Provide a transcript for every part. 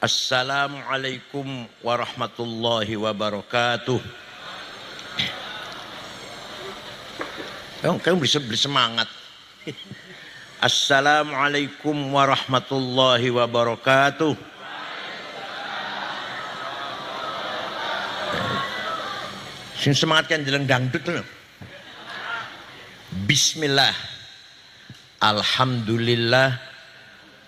Assalamualaikum warahmatullahi wabarakatuh. Kamu bisa bersemangat. Assalamualaikum warahmatullahi wabarakatuh. Sing semangat kan jalan dangdut loh. Bismillah. Alhamdulillah.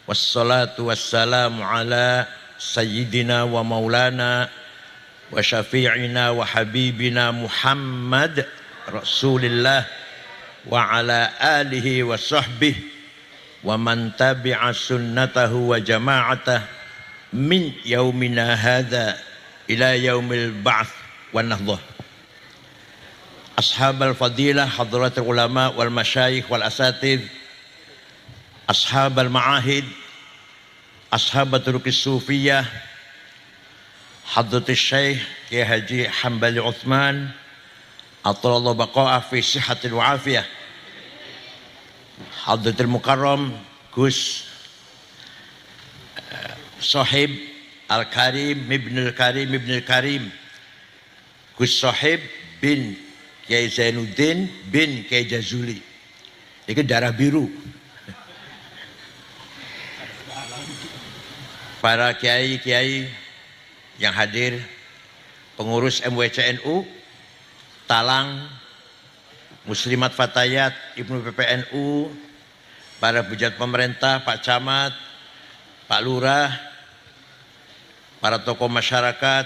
Wassalatu wassalamu ala sayyidina wa maulana wa syafi'ina wa habibina Muhammad Rasulillah wa ala alihi wa sahbihi wa man tabi'a sunnatahu wa jama'atah min yaumina hadha ila yaumil ba'th wa nahdah. Ashabal fadilah, hadratul ulama wal masyayikh wal asatidh, ashabal ma'ahid, ashabatul sufiyah, hadratus syekh Kiai Haji Hambali Utsman atallahu baqa'a fi sihhatil wa afiyah, hadratul mukarram Gus Sohib Al-Karim Ibn Al-Karim Gus Sohib bin Kiai Zainuddin bin Kiai Jazuli. Ini darah biru. Para kiai-kiai yang hadir, pengurus MWCNU, Talang, Muslimat Fatayat, Ibnu PPNU, para pejabat pemerintah, Pak Camat, Pak Lurah, para tokoh masyarakat,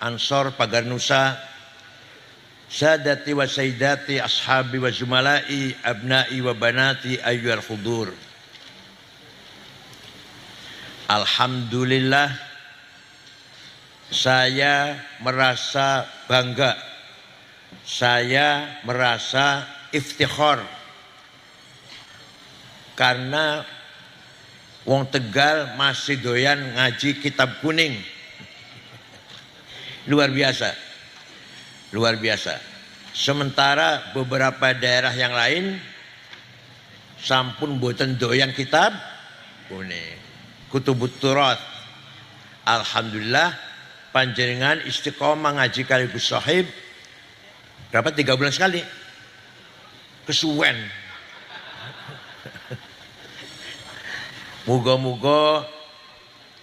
Ansor, Pagar Nusa, Sadati wa Sayyidati, Ashabi wa Zumalai, Abnai wa Banati, ayyuhal hudur. Alhamdulillah, saya merasa bangga, saya merasa iftikhar karena wong Tegal masih doyan ngaji kitab kuning. Luar biasa, luar biasa. Sementara beberapa daerah yang lain sampun boten doyan kitab kuning. Kutubut Turat. Alhamdulillah panjenengan istiqomah ngaji kali Gus Sohib berapa 3 bulan sekali kesuwen. Moga-moga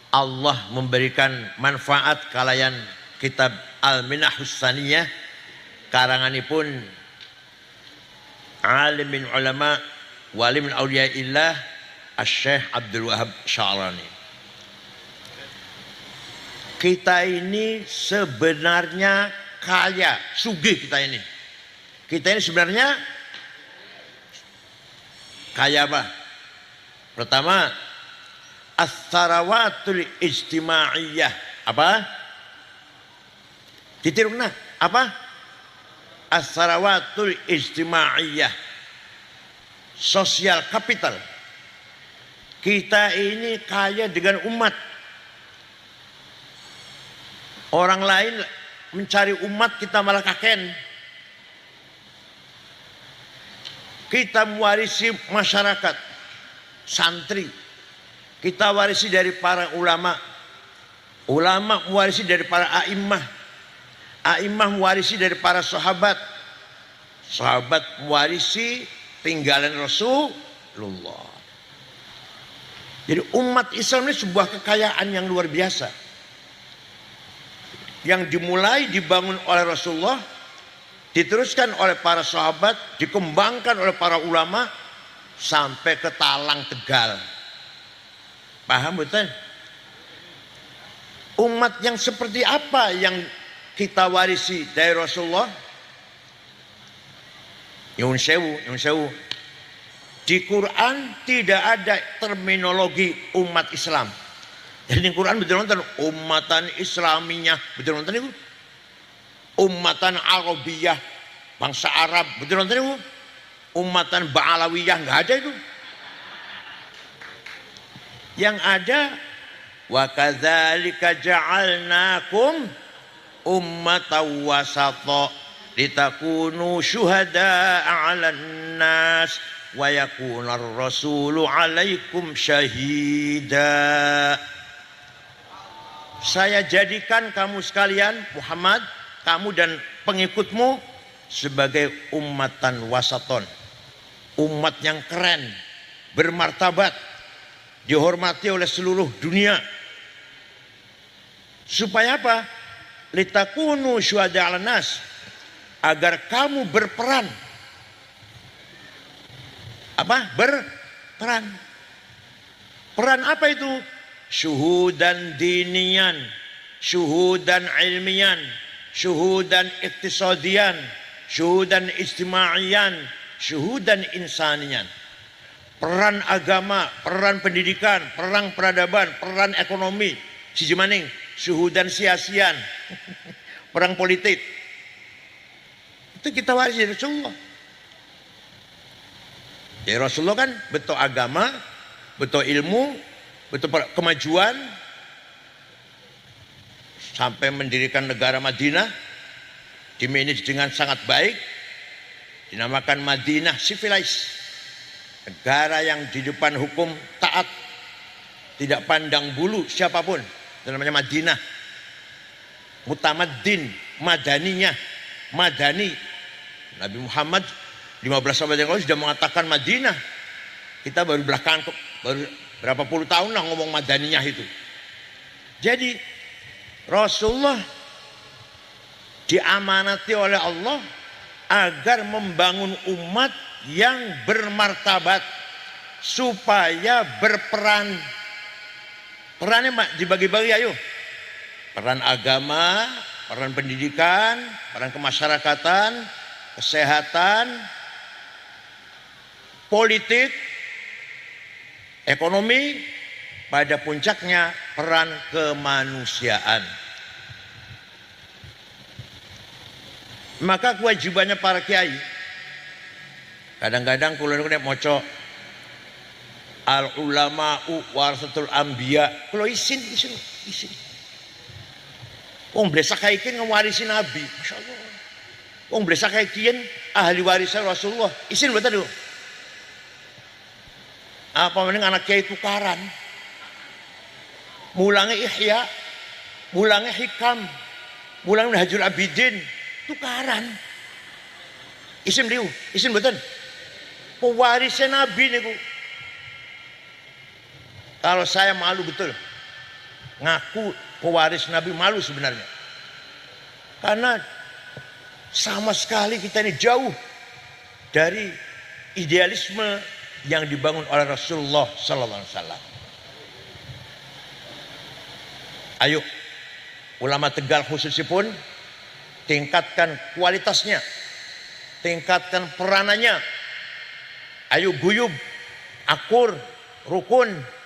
Allah memberikan manfaat kalayan kitab Al-Minahus Saniyah karanganipun alimin ulama walimin auliyaillah Syekh Abdul Wahab Sya'rani. Kita ini sebenarnya kaya, sugih kita ini. Kita ini sebenarnya kaya apa? Pertama, as-sarawatul ijtimaiyah. Apa? Ditirungna. Apa? As-sarawatul ijtimaiyah. Sosial kapital. Kita ini kaya dengan umat. Orang lain mencari umat, kita malah kaken. Kita mewarisi masyarakat, santri. Kita warisi dari para ulama. Ulama mewarisi dari para a'immah. A'immah mewarisi dari para sahabat. Sahabat mewarisi tinggalan Rasulullah. Jadi umat Islam ini sebuah kekayaan yang luar biasa. Yang dimulai dibangun oleh Rasulullah, diteruskan oleh para sahabat, dikembangkan oleh para ulama sampai ke Talang Tegal. Paham betul? Umat yang seperti apa yang kita warisi dari Rasulullah? Nyun sewu. Di Quran tidak ada terminologi umat Islam. Jadi di Quran betul-betul ummatan Islamiyah, betul-betul itu. Ummatan Arabiyah, bangsa Arab, betul-betul itu. Ummatan Ba'alawiyah, enggak ada itu. Yang ada wa kadzalika ja'alnakum ummatan wasata litakunu syuhada'a 'alan nas wa yakunar rasulu 'alaikum syahida. saya jadikan kamu sekalian Muhammad, kamu dan pengikutmu sebagai ummatan wasaton, umat yang keren, bermartabat, dihormati oleh seluruh dunia. Supaya apa? Litakunu syuhada 'alan nas, agar kamu berperan. Apa? Berperan. Peran apa itu? Syuhudan dinian, syuhudan ilmian, syuhudan iktisadian, syuhudan ijtimaian, syuhudan insanian. Peran agama, peran pendidikan, peran peradaban, peran ekonomi, siji maning syuhudan sia-sian, perang politik. Itu kita warisi Rasulullah. Ya Rasulullah kan betul agama, betul ilmu, betul kemajuan, sampai mendirikan negara Madinah, dimanage dengan sangat baik, dinamakan Madinah civilized, negara yang di depan hukum taat, tidak pandang bulu siapapun. Itu namanya Madinah. Mutamaddin, madaninya, madani. Nabi Muhammad 15 abad yang lalu sudah mengatakan Madinah. Kita baru belakangan, baru berapa puluh tahun lah ngomong madaninya itu. Jadi Rasulullah diamanati oleh Allah agar membangun umat yang bermartabat, supaya berperan. Perannya dibagi-bagi, ayo. Peran agama, peran pendidikan, peran kemasyarakatan, kesehatan, politik, ekonomi, pada puncaknya peran kemanusiaan. Maka kewajibannya para kiai, kadang-kadang kula niku nek maca al ulama'u warasatul anbiya, kula isin. Wong blesak kae iki ngewarisi nabi, masyaallah. Wong blesak kae iki ahli warisan Rasulullah, isin mboten lho. Apa mending anak kiai tukaran, mulangnya Ihya, mulangnya Hikam, mulangnya Hajjul Abidin, tukaran. Isin liu, isin mboten. Pewarisnya nabi niku. Kalau saya malu betul, ngaku pewaris Nabi, malu sebenarnya. Karena sama sekali kita ini jauh dari idealisme yang dibangun oleh Rasulullah Sallallahu Alaihi Wasallam. Ayo, ulama Tegal khususnya pun tingkatkan kualitasnya, tingkatkan peranannya. Ayo guyub, akur, rukun.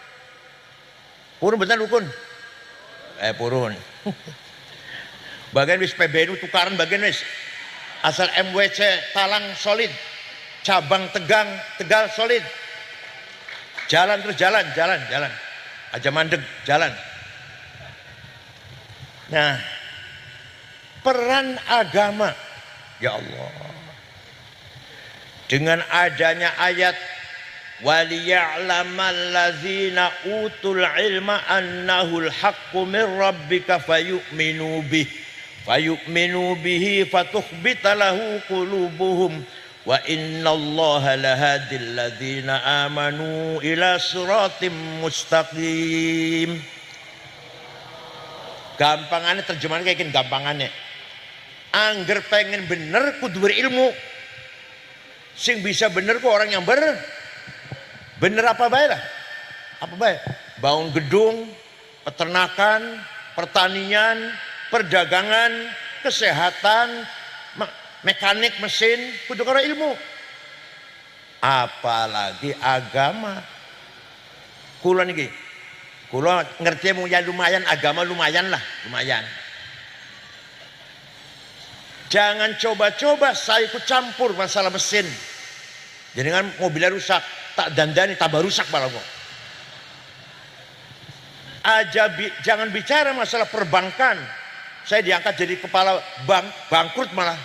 Purun betul rukun. Purun. Bagian wis PBNU tukaran bagian wis. Asal MWC Talang solid. Cabang Tegal solid. Jalan terus jalan. Aja mandeg jalan. Nah, peran agama, ya Allah. Dengan adanya ayat waliya'lamal ladzina utul ilma annahul haqqu min rabbika fayu'minu bihi fatukhbita lahu qulubuhum wa innallaha lahadil ladzina amanu ila siratim mustaqim. Gampangannya terjemahan kayak gini, gampangannya angger pengen bener kudu berilmu. Sing bisa bener kok orang yang bener apa baik lah, apa baik, bangun gedung, peternakan, pertanian, perdagangan, kesehatan, mekanik mesin, kudu karo ilmu. Apalagi agama. Kula niki, kula ngerti ya lumayan, agama lumayan lah, lumayan. Jangan coba-coba saya ikut campur masalah mesin. Jadi kan mobilnya rusak, tak dandani tambah rusak malah kok. Jangan bicara masalah perbankan. Saya diangkat jadi kepala bank, bangkrut malah.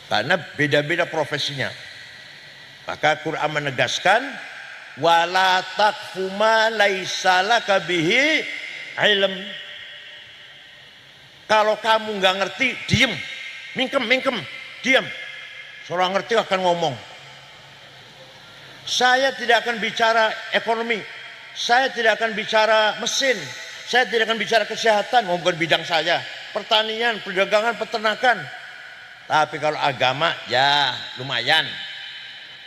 Karena beda-beda profesinya. Maka Quran menegaskan wala taqfu ma laisa laka bihi ilm. Kalau kamu nggak ngerti, diem, mingkem, diam. Seorang ngerti akan ngomong. Saya tidak akan bicara ekonomi, saya tidak akan bicara mesin, saya tidak akan bicara kesehatan, bukan bidang saya. Pertanian, perdagangan, peternakan. Tapi kalau agama, ya lumayan.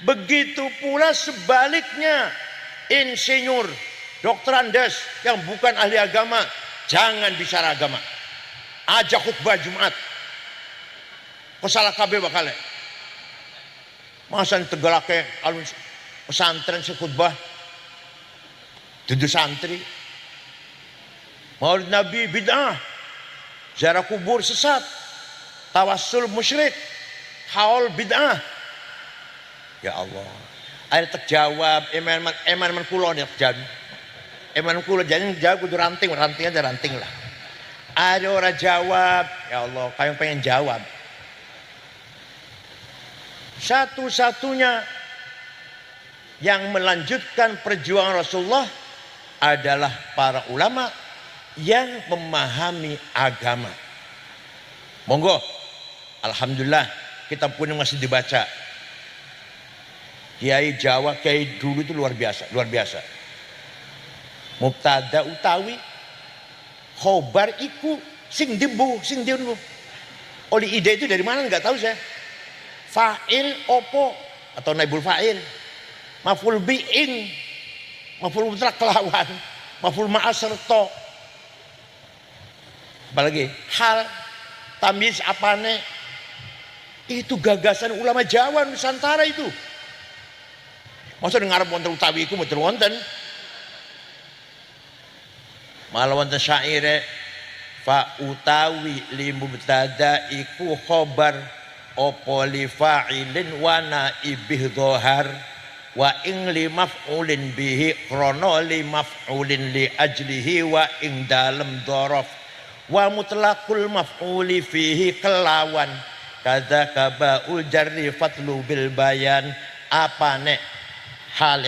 Begitu pula sebaliknya, insinyur, dokter Andes yang bukan ahli agama, jangan bicara agama. Aja khutbah Jumat. Kesalah kabeh bakal. Masa tegalake alun pesantren khutbah. Dudu santri. Maulid Nabi bid'ah. Ziarah kubur sesat. Tawassul musyrik. Haul bid'ah. Ya Allah. Air terjawab eman kula nek jan. Eman kula jan jawab kudu ranting aja ranting lah. Ada orang jawab, ya Allah, kayak pengen jawab. Satu-satunya yang melanjutkan perjuangan Rasulullah adalah para ulama yang memahami agama. Monggo, alhamdulillah kitab kuning masih dibaca. Kiai Jawa, kiai dulu itu luar biasa. Mubtada utawi khobar iku sing dibu. Oli ide itu dari mana nggak tahu saya. Fa'il opo atau naibul fa'il, maf'ul bi'in, maf'ul mutlak kelawan, maf'ul ma'aserto. Apalagi hal tamyiz apane, itu gagasan ulama Jawa Nusantara itu. Masa dengar wonten utawi iku mboten wonten. Malah wonten syaire fa utawi li mubtada iku khobar apa li fa'ilin wa naibih dhahar wa ing li maf'ulin bihi krono li maf'ulin li ajlihi wa ing dalem dhorof wa mutlaqul maf'uli fihi kelawan kadza kaba'ul jarri fatlu bil bayan apane hal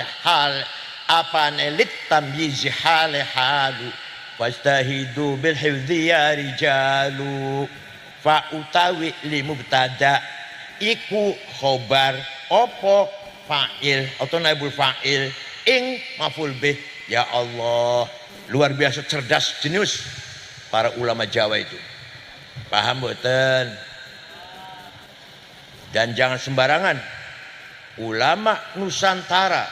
apane lit tamyiz halu fastahidu bil hifdzi ya rijalu fa utawi li mubtada iku khobar opo fa'il atau naibul fa'il ing maf'ul bih. Ya Allah, luar biasa cerdas jenius para ulama Jawa itu. Paham mboten? Dan jangan sembarangan ulama Nusantara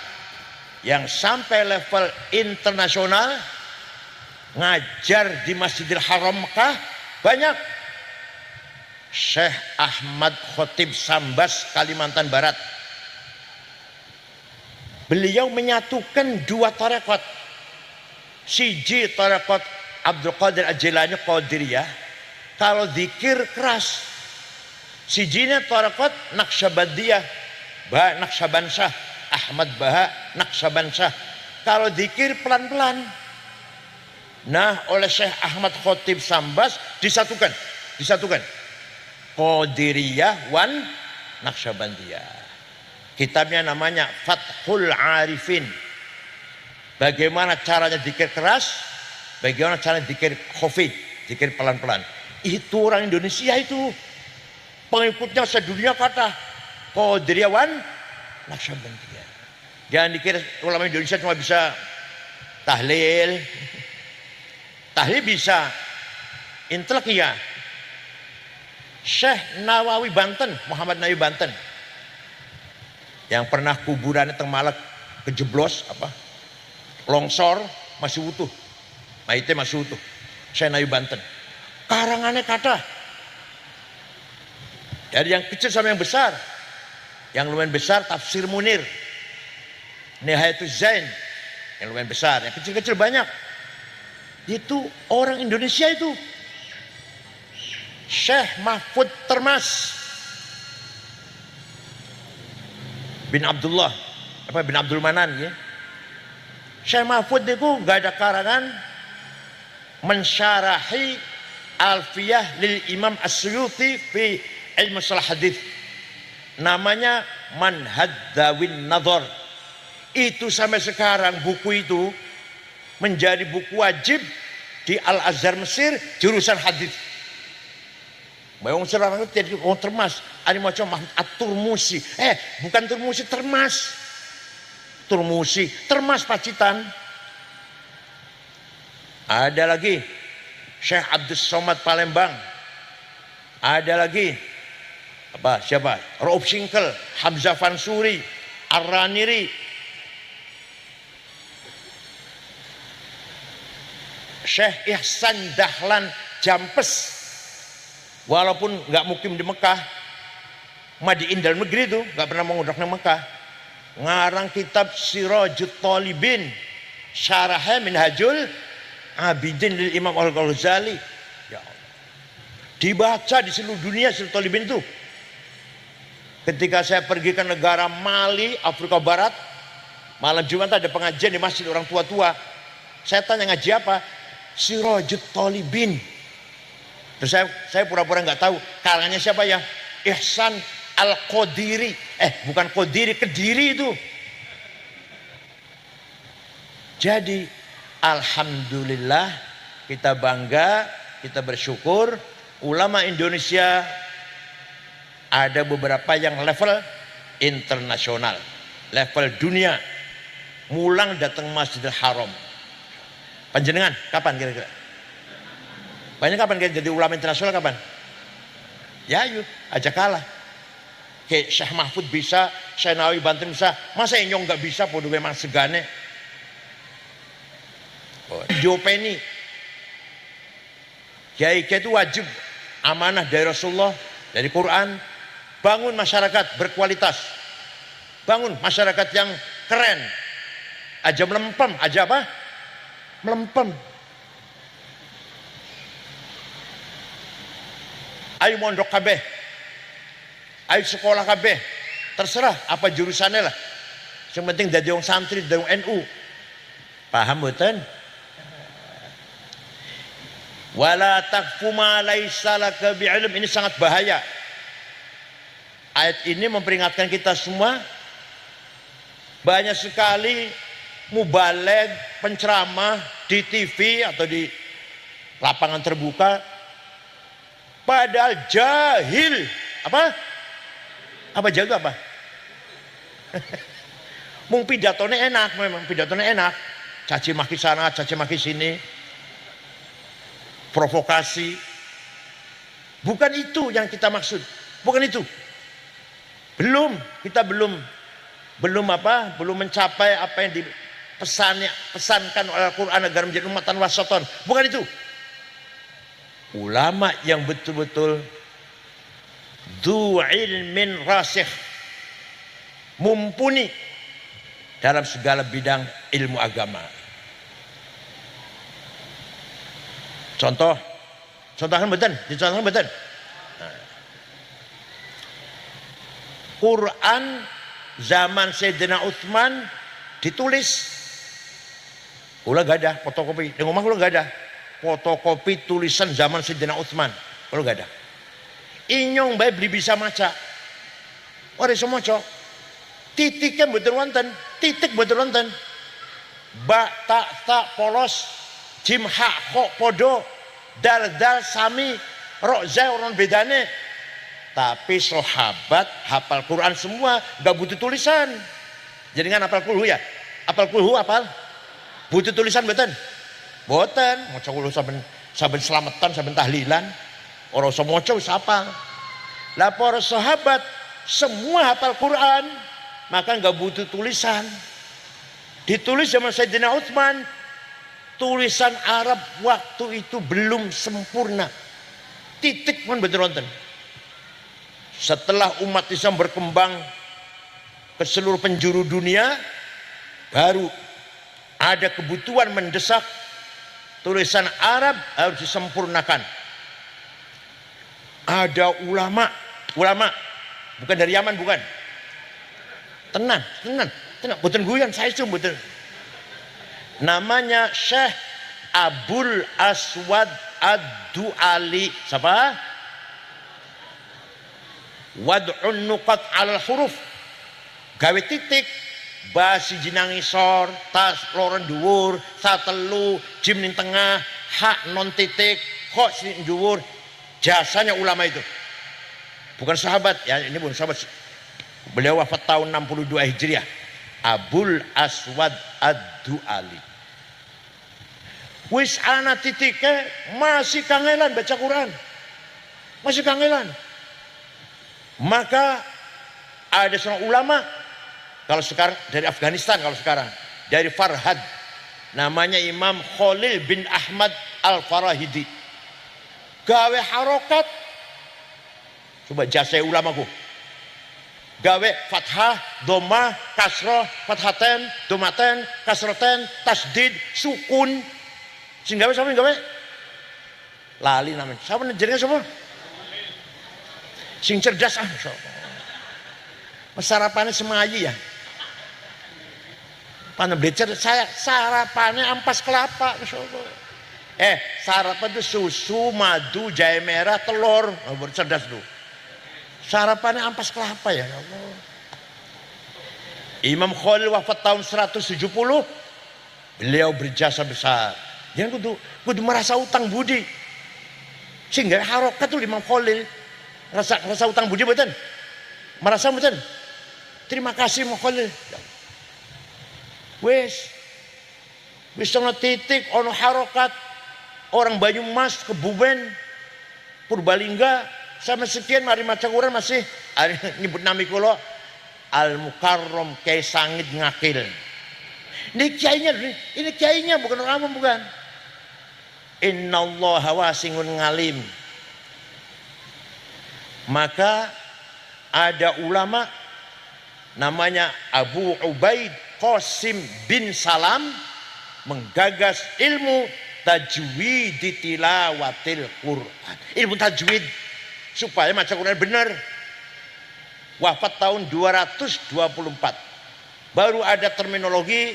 yang sampai level internasional ngajar di Masjidil Haram Mekah banyak. Syekh Ahmad Khotib Sambas, Kalimantan Barat. Beliau menyatukan dua tarekat. Siji tarekat Abdul Qadir Al-Jilani Qadiriyah, kalau zikir keras. Sijinya tarekat Naqsyabandiyah, Baha Naqsyabansyah, Ahmad Baha Naqsyabansyah, kalau zikir pelan-pelan. Nah, oleh Syekh Ahmad Khotib Sambas disatukan. Qadiriyah wan Naqsyabandiyah. Kitabnya namanya Fathul Arifin. Bagaimana caranya zikir keras, bagaimana caranya zikir khafif, zikir pelan-pelan. Itu orang Indonesia itu. Pengikutnya sedunia kata Qadiriyah wan Naqsyabandiyah. Jangan dikira ulama Indonesia cuma bisa tahlil. Tahlil bisa, intelek ya. Syekh Nawawi Banten, Muhammad Nawawi Banten, yang pernah kuburannya teng Malak kejeblos longsor masih utuh, mayitnya masih utuh. Syekh Nawawi Banten, karangannya kata dari yang kecil sampai yang besar. Yang lumayan besar Tafsir Munir, Nihayatul Zain, yang lumayan besar. Yang kecil-kecil banyak. Itu orang Indonesia itu. Syekh Mahfud Termas bin Abdullah, bin Abdul Manan ya. Syekh Mahfud itu gak ada karangan mensyarahi Alfiyah lil Imam As-Suyuti fi ilmu salah hadis. Namanya Manhaj Dzawin Nadhar. Itu sampai sekarang buku itu menjadi buku wajib di Al-Azhar Mesir jurusan hadis. Bayang serang itu jadi termas. Ada macam At-Turmusi. Bukan Turmusi, Termas. Turmusi, Termas Pacitan. Ada lagi Syekh Abdus Somad Palembang. Ada lagi siapa? Rauf Singkel, Hamzah Fansuri, Ar-Raniri, Syekh Ihsan Dahlan Jampes. Walaupun nggak mukim di Mekah, madiin dalam negeri itu, nggak pernah mengudrak di Mekah. Ngarang kitab Sirajut Talibin, Syarahnya Minhajul Abidin lil Imam Al-Ghazali. Ya Allah. Dibaca di seluruh dunia Sirajut Talibin itu. Ketika saya pergi ke negara Mali, Afrika Barat, malam Jumat ada pengajian di masjid orang tua-tua. Saya tanya ngaji apa? Sirajut Talibin. Terus saya pura-pura nggak tahu karangannya siapa ya? Ihsan Al-Qadiri. Bukan Qadiri, Kediri itu. Jadi alhamdulillah kita bangga, kita bersyukur ulama Indonesia ada beberapa yang level internasional, level dunia. Mulang datang Masjidil Haram. Panjenengan kapan kira-kira? Banyak kapan jadi ulama internasional kapan? Ya yuk, aja kalah. Kayak Syekh Mahfud bisa, Syekh Nawawi Banten bisa, masa Inyong nggak bisa? Podo memang segane. Jopeni, kiai itu wajib amanah dari Rasulullah, dari Quran, bangun masyarakat berkualitas, bangun masyarakat yang keren. Aja melempem, aja apa? Melempem. Ayo mondok kabeh, ayo sekolah kabeh, terserah apa jurusannya lah. Yang penting dari orang santri, dari orang NU. Paham betul? Wala taqfu ma laisa laka bi'ilm. Ini sangat bahaya. Ayat ini memperingatkan kita semua. Banyak sekali mubaligh, penceramah di TV atau di lapangan terbuka, padahal jahil. Apa jahil itu apa? Mung pidatone enak, memang pidatone enak. Caci maki sana, caci maki sini, provokasi. Bukan itu yang kita maksud. Bukan itu. Kita belum mencapai apa yang dipesankan oleh Al-Quran agar menjadi ummatan wasatan. Bukan itu. Ulama yang betul-betul dzu ilmin rasikh, mumpuni dalam segala bidang ilmu agama. Contohkan betul, dicontohkan betul. Quran zaman Sayyidina Utsman ditulis. Ulah gak ada fotokopi. Di rumah ulah gak ada fotokopi tulisan zaman Sayyidina Utsman. Ulah gak ada. Inyong bae beli bisa maca. Ora iso maca. Titiknya mboten wonten, titik mboten wonten. Ba ta polos, jim ha kho podo, dal sami, ro za orang bedane. Tapi sahabat hafal Quran semua, gak butuh tulisan. Jadi kan hafal kulhu ya? Hafal kulhu hafal? Butuh tulisan betul? Boten, maca kulhu saben selamatan, saben tahlilan. Orang usah maca wis hafal. Lah para sahabat semua hafal Quran, maka gak butuh tulisan. Ditulis zaman Sayyidina Utsman, tulisan Arab waktu itu belum sempurna. Titik pun betul wonten. Setelah umat Islam berkembang ke seluruh penjuru dunia, baru ada kebutuhan mendesak tulisan Arab harus disempurnakan. Ada ulama, bukan dari Yaman, bukan. Tenang, bukan guyon, saya cuma betul. Namanya Syekh Abul Aswad Ad-Du'ali. Siapa? Wad'un nuqat 'alal huruf. Gawe titik basi jinang isor, tas loren dhuwur, satelu, jim ning tengah, hak non titik, kok sing dhuwur. Jasanya ulama itu. Bukan sahabat, ya ini bukan sahabat. Beliau wafat tahun 62 Hijriah. Abul Aswad Ad-Du'ali. Wis ana titike masih kangelan baca Quran. Masih kangelan. Maka ada seorang ulama kalau sekarang dari Afghanistan, kalau sekarang dari Farhad, namanya Imam Khalil bin Ahmad Al-Farahidi. Gawe harokat, coba jasa ulamaku, gawe fathah, doma, kasroh, fathaten, domaten, kasroten, tasdid, sukun. Sing gawe sapa gawe? Lali namanya. Siapa jenenge sapa? Sing cerdas ah. Sarapannya semayi ya. Pana blecer saya sarapannya ampas kelapa. Sarapan itu susu, madu, jahe merah, telur. Baru cerdas tuh. Sarapannya ampas kelapa ya Allah. Imam Khalil wafat tahun 170. Beliau berjasa besar. Jangan kudu merasa utang budi. Sehingga harokat tuh Imam Khalil. Rasa utang budi betul. Merasa betul. Terima kasih Imam Khalil. Wis ono titik, ono harokat. Orang Banyumas, Kebumen, Purbalingga, sama sekian mari maca Quran masih nyebut nami kula Al-Mukarram Kyai Sangit Ngakil. Ini kiainya bukan orang awam, bukan. Innallaha wasi'un ngalim. Maka ada ulama namanya Abu Ubaid Qasim bin Salam menggagas ilmu tajwid tilawatil Quran. Ilmu tajwid supaya baca Quran benar. Wafat tahun 224. Baru ada terminologi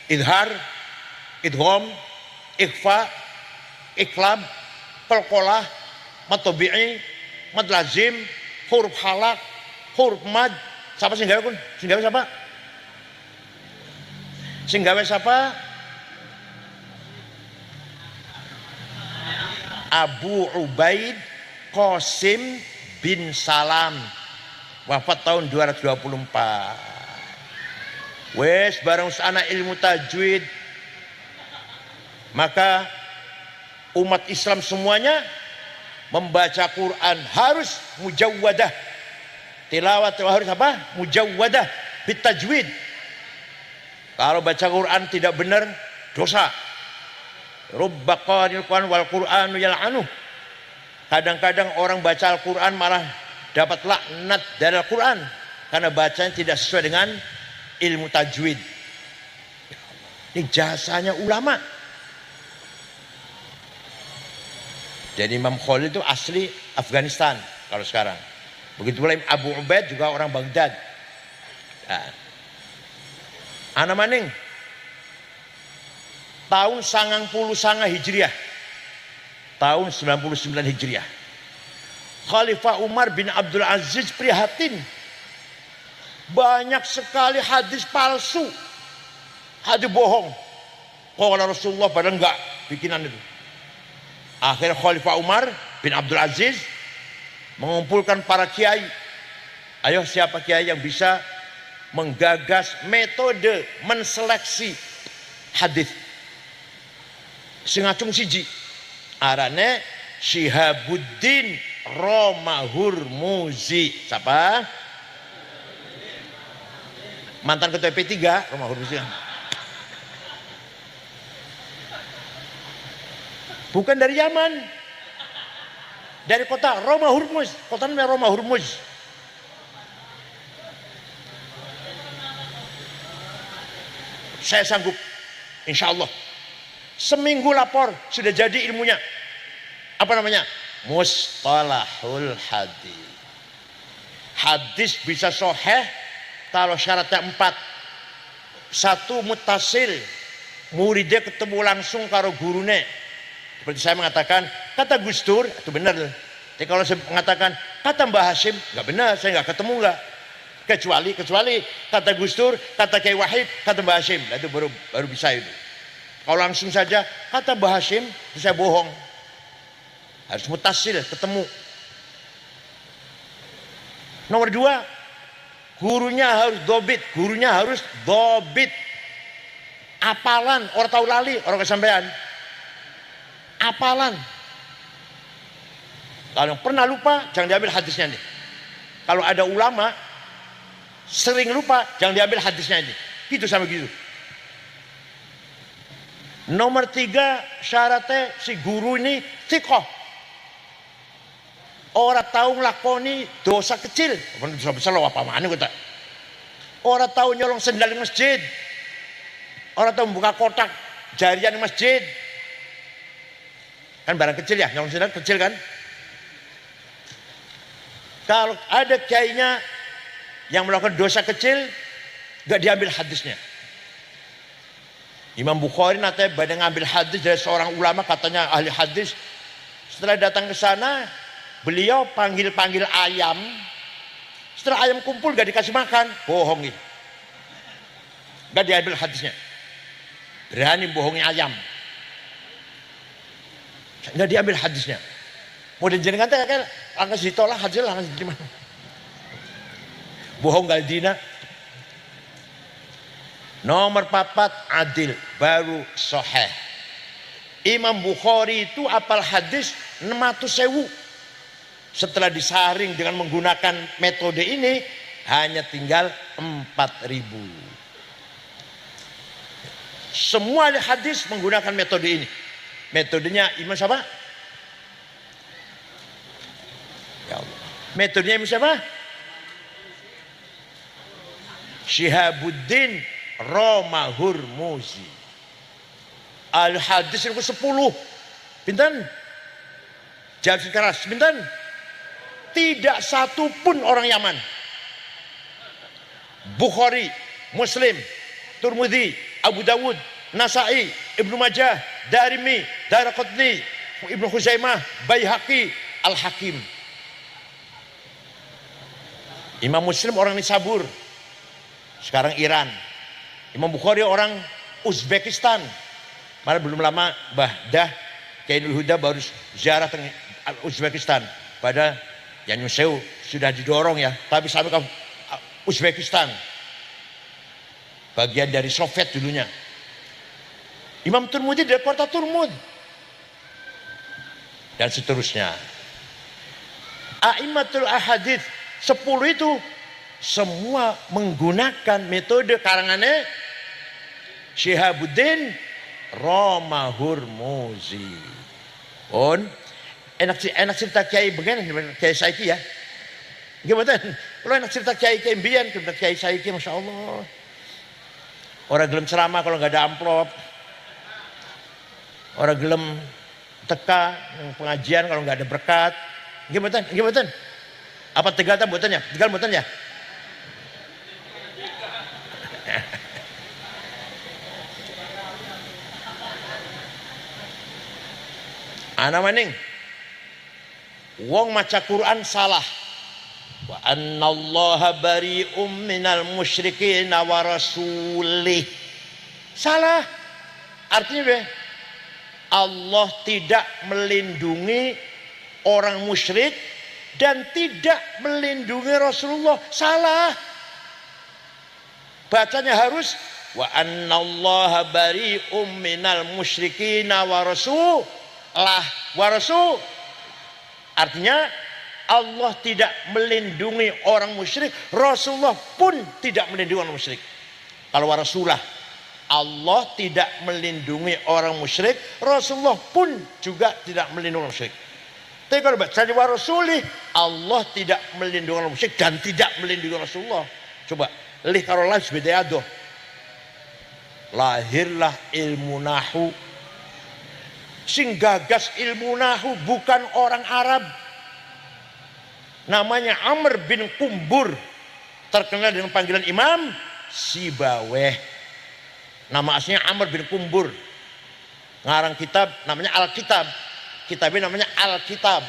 idhar, idgham, ikhfa, iklab, qalqalah, mad tabi'i, mad lazim, huruf halak, huruf mad. Siapa sing gawe kun? Sing gawe siapa? Sing gawe siapa? Abu Ubaid Qasim bin Salam. Wafat tahun 224. Wes bareng anak ilmu tajwid. Maka umat Islam semuanya membaca Quran harus mujawwadah. Tilawat harus apa? Mujawwadah bitajwid. Kalau baca Quran tidak benar, dosa. Rubba qaril Quran wal Qur'anu yal'anuh. Kadang-kadang orang baca Al-Quran malah dapat laknat dari Al-Quran karena bacanya tidak sesuai dengan ilmu tajwid. Ini jasanya ulama. Jadi Imam Khalil itu asli Afghanistan kalau sekarang. Begitu pula Abu Ubaid juga orang Baghdad. Nah. Ana maning tahun 99 Hijriah. Tahun 99 Hijriah. Khalifah Umar bin Abdul Aziz prihatin. Banyak sekali hadis palsu. Hadis bohong. Qala Rasulullah padahal enggak bikinan itu. Akhirnya Khalifah Umar bin Abdul Aziz mengumpulkan para kiai. Ayo siapa kiai yang bisa menggagas metode menseleksi hadis. Singacung siji. Arane Syihabuddin Romahurmuzi. Siapa? Mantan ketua P3 Romahurmuzi. Bukan dari Yaman. Dari kota Romahurmuz. Kota namanya Romahurmuz. Saya sanggup. Insya Allah. Seminggu lapor sudah jadi ilmunya. Apa namanya? Mustalahul hadis. Hadis bisa sahih kalau syaratnya 4. 1 muttasil, muridnya ketemu langsung karo gurune. Seperti saya mengatakan kata Gus Dur itu benar. Tapi kalau saya mengatakan kata Mbah Hasyim nggak benar, saya nggak ketemu nggak. Kecuali kata Gus Dur, kata Kiai Wahid, kata Mbah Hashim. Nah, itu baru bisa itu. Kalau langsung saja kata Mbah Hashim, itu saya bohong. Harus mutasil, ketemu. Nomor 2, gurunya harus dobit. Apalan, orang tahu lali, orang kesampaian. Apalan. Kalau yang pernah lupa, jangan diambil hadisnya nih. Kalau ada ulama sering lupa, jangan diambil hadisnya ini. Gitu sama gitu. Nomor 3, syaratnya si guru ini thiqah. Orang tahu ngelakoni dosa kecil, dosa besar loh apa mana kata. Orang tahu nyolong sendal di masjid. Orang tahu membuka kotak jarian di masjid. Kan barang kecil ya, nyolong sendal kecil kan. Kalau ada kiainya yang melakukan dosa kecil, gak diambil hadisnya. Imam Bukhari nanti pada ngambil hadis dari seorang ulama, katanya ahli hadis. Setelah datang ke sana, beliau panggil ayam. Setelah ayam kumpul gak dikasih makan, bohong gitu. Gak diambil hadisnya. Berani bohongi ayam. Gak diambil hadisnya. Mau dijenengan teh kan langsung ditolak hadis langsung gimana? Bohong gak dina. Nomor 4, adil, baru sahih. Imam Bukhari itu apal hadis 600.000. Setelah disaring dengan menggunakan metode ini, hanya tinggal 4.000. Semua hadis menggunakan metode ini. Metodenya Imam siapa? Ya Allah. Metodenya Imam siapa? Syihabuddin Romahurmuzi. Al hadis itu 10. Pinten? Jawab keras. Pinten? Tidak satu pun orang Yaman. Bukhari, Muslim, Tirmidzi, Abu Dawud, Nasai, Ibnu Majah, Darimi, Daraqutni, Ibnu Khuzaimah, Baihaqi, Al-Hakim. Imam Muslim orang Nisabur, sekarang Iran. Imam Bukhari orang Uzbekistan. Malah belum lama Bahdah Kiai Nurul Huda baru ziarah ke Uzbekistan. Pada yang Yuseu sudah didorong ya, tapi sampai ke Uzbekistan. Bagian dari Soviet dulunya. Imam Tirmidzi dari kota Turmud. Dan seterusnya. A'immatul ahadits 10 itu semua menggunakan metode karangannya Syihabuddin Romahurmuzi. Enak cerita kiai begini, kiai saiki ya. Gimana? Kalau enak cerita kiai mbiyen, kiai saiki Masya Allah. Orang gelem ceramah kalau nggak ada amplop. Orang gelem teka pengajian kalau nggak ada berkat. Gimana? Apa tegal tak buatannya? Tegal buatannya? Ana maning. Wong maca Quran salah. Wa annallaha bari'um minal musyrikin wa rasulih. Salah. Artinya be, Allah tidak melindungi orang musyrik dan tidak melindungi Rasulullah. Salah. Bacanya harus wa annallaha bari'um minal musyrikin wa rasul. Artinya Allah tidak melindungi orang musyrik, Rasulullah pun tidak melindungi orang musyrik. Kalau warasulah, Allah tidak melindungi orang musyrik, Rasulullah pun juga tidak melindungi orang musyrik. Tapi kalau baca di warasulih, Allah tidak melindungi orang musyrik dan tidak melindungi Rasulullah. Coba, lih kalau lahir beda adoh. Lahirlah ilmu nahu. Sing gagas ilmu nahu bukan orang Arab. Namanya Amr bin Kumbur, terkenal dengan panggilan Imam Sibaweh. Nama aslinya Amr bin Kumbur. Ngarang kitab namanya Alkitab. Kitabnya namanya Alkitab.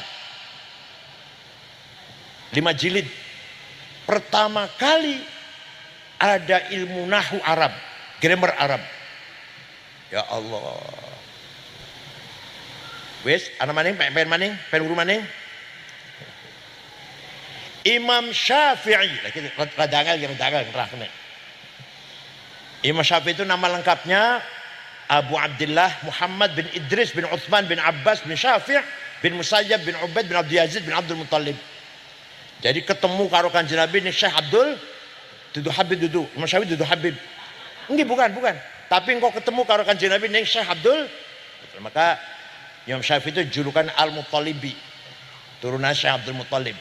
5 jilid. pertama kali ada ilmu nahwu Arab, grammar Arab. Ya Allah. Wes, ana maning, pen maning, pen guru maning. Imam Syafi'i, radangal nerahkeun. Imam Syafi'i itu nama lengkapnya Abu Abdullah Muhammad bin Idris bin Utsman bin Abbas bin Syafi' bin Musayyab bin Ubaid bin Abdul Yazid bin Abdul Muttalib. Jadi ketemu karo Kanjeng Nabi ini Syekh Abdul dudu Habib dudu. Imam Syafi'i dudu Habib. Enggak, bukan. Tapi engkau ketemu karo Kanjeng Nabi ini Syekh Abdul. Maka Imam Syafi'i itu julukan Al-Muttalibi. Turunan Syekh Abdul Muttalib.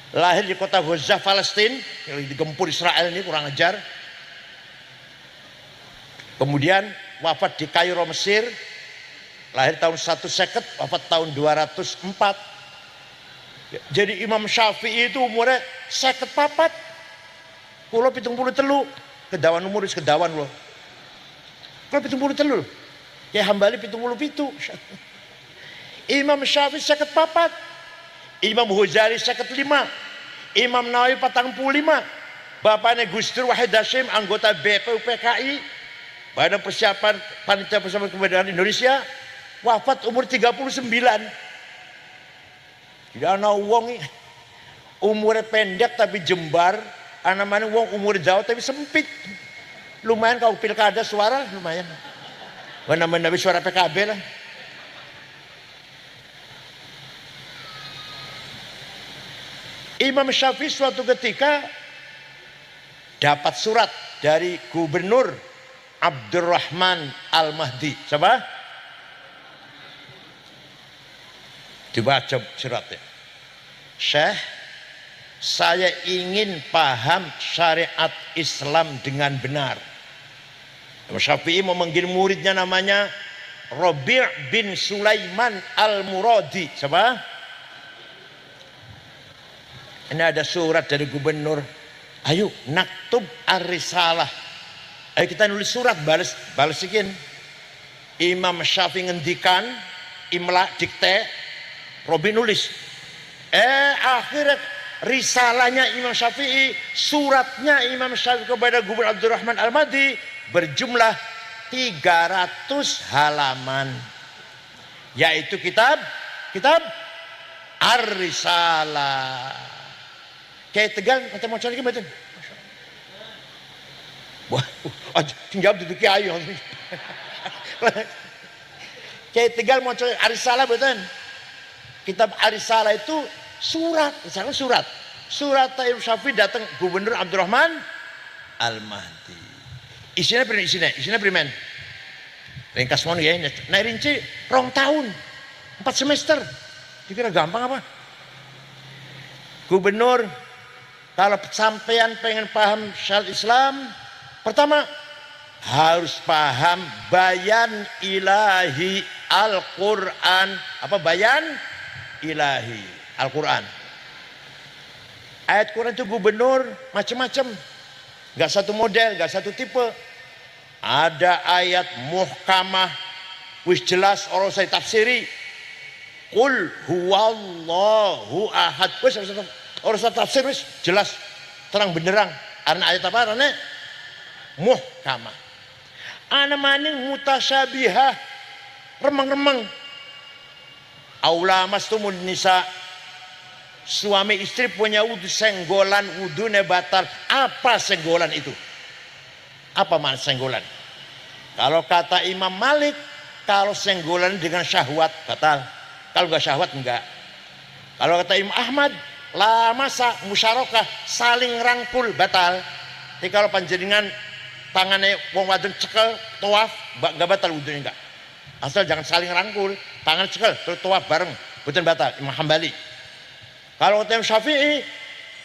Lahir di kota Gaza, Palestina, yang digempur Israel ini kurang ajar. Kemudian wafat di Kairo, Mesir. Lahir tahun 150, wafat tahun 204. Jadi Imam Syafi'i itu umurnya 54. Kulo 73. Kedawan umur wis kedawan loh. Kulo 73. Ya Hambali 77. Imam Syafi'i 54. Imam Ghazali 55. Imam Nawawi 45. Bapaknya Gus Dur Wahid Hasyim, anggota BPUPKI, Badan Persiapan Panitia Persiapan Kemerdekaan Indonesia, wafat umur 39. Tidak ana wong umurnya pendek tapi jembar, ana mana wong umur jauh tapi sempit. Lumayan kau pilkada suara lumayan. Mana suara PKB lah. Imam Syafi'i suatu ketika dapat surat dari Gubernur Abdurrahman Al-Mahdi. Siapa? Dibaca suratnya. Syekh, saya ingin paham syariat Islam dengan benar. Imam Syafi'i memanggil muridnya namanya Rabi' bin Sulaiman Al-Muradi. Siapa? Ini ada surat dari gubernur. Ayo naktub ar-risalah. Ayo kita nulis surat balas sekian. Imam Syafi'i ngendikan, imla dikte, Robi nulis. Akhirnya risalahnya Imam Syafi'i, suratnya Imam Syafi'i kepada Gubernur Abdurrahman Al-Mahdi berjumlah 300 halaman. Yaitu kitab Ar-Risalah. Kayak Tegal kata mau cari betul. Wah, jawab duduk ayo. Kayak Tegal mau cari Ar-Risalah betul. Kitab Ar-Risalah itu surat, misalnya surat. Surat Imam Syafi'i datang Gubernur Abdurrahman Al-Mahdi. Isinya primen. Ringkas mon ya, nah rinci 2 tahun, 4 semester. Dikira gampang apa? Gubernur, kalau sampean pengen paham syariat Islam, pertama harus paham bayan ilahi Al-Quran. Apa bayan ilahi Al-Quran? Ayat Quran itu gubernur macam-macam, gak satu model, gak satu tipe. Ada ayat muhkamah, wis jelas orang saya tafsiri. Qul huwallahu ahad. Wis orang saya tafsir wis jelas terang benderang. Karena ayat apa? Karena muhkamah. Ana maning mutasyabihah, remeng-remeng. Aula mastumun nisa, suami istri punya wudu senggolan, wudunya batal. Apa senggolan itu? Apa makna senggolan? Kalau kata Imam Malik, kalau senggolan dengan syahwat batal. Kalau enggak syahwat enggak. Kalau kata Imam Ahmad, la masa musyarakah, saling rangkul batal. Jadi kalau panjenengan tangannya wong wadon cekel tawaf enggak batal wudunya enggak. Asal jangan saling rangkul, tangan cekel terus tawaf bareng, betul batal. Imam Hambali. Kalau kata Imam Syafi'i,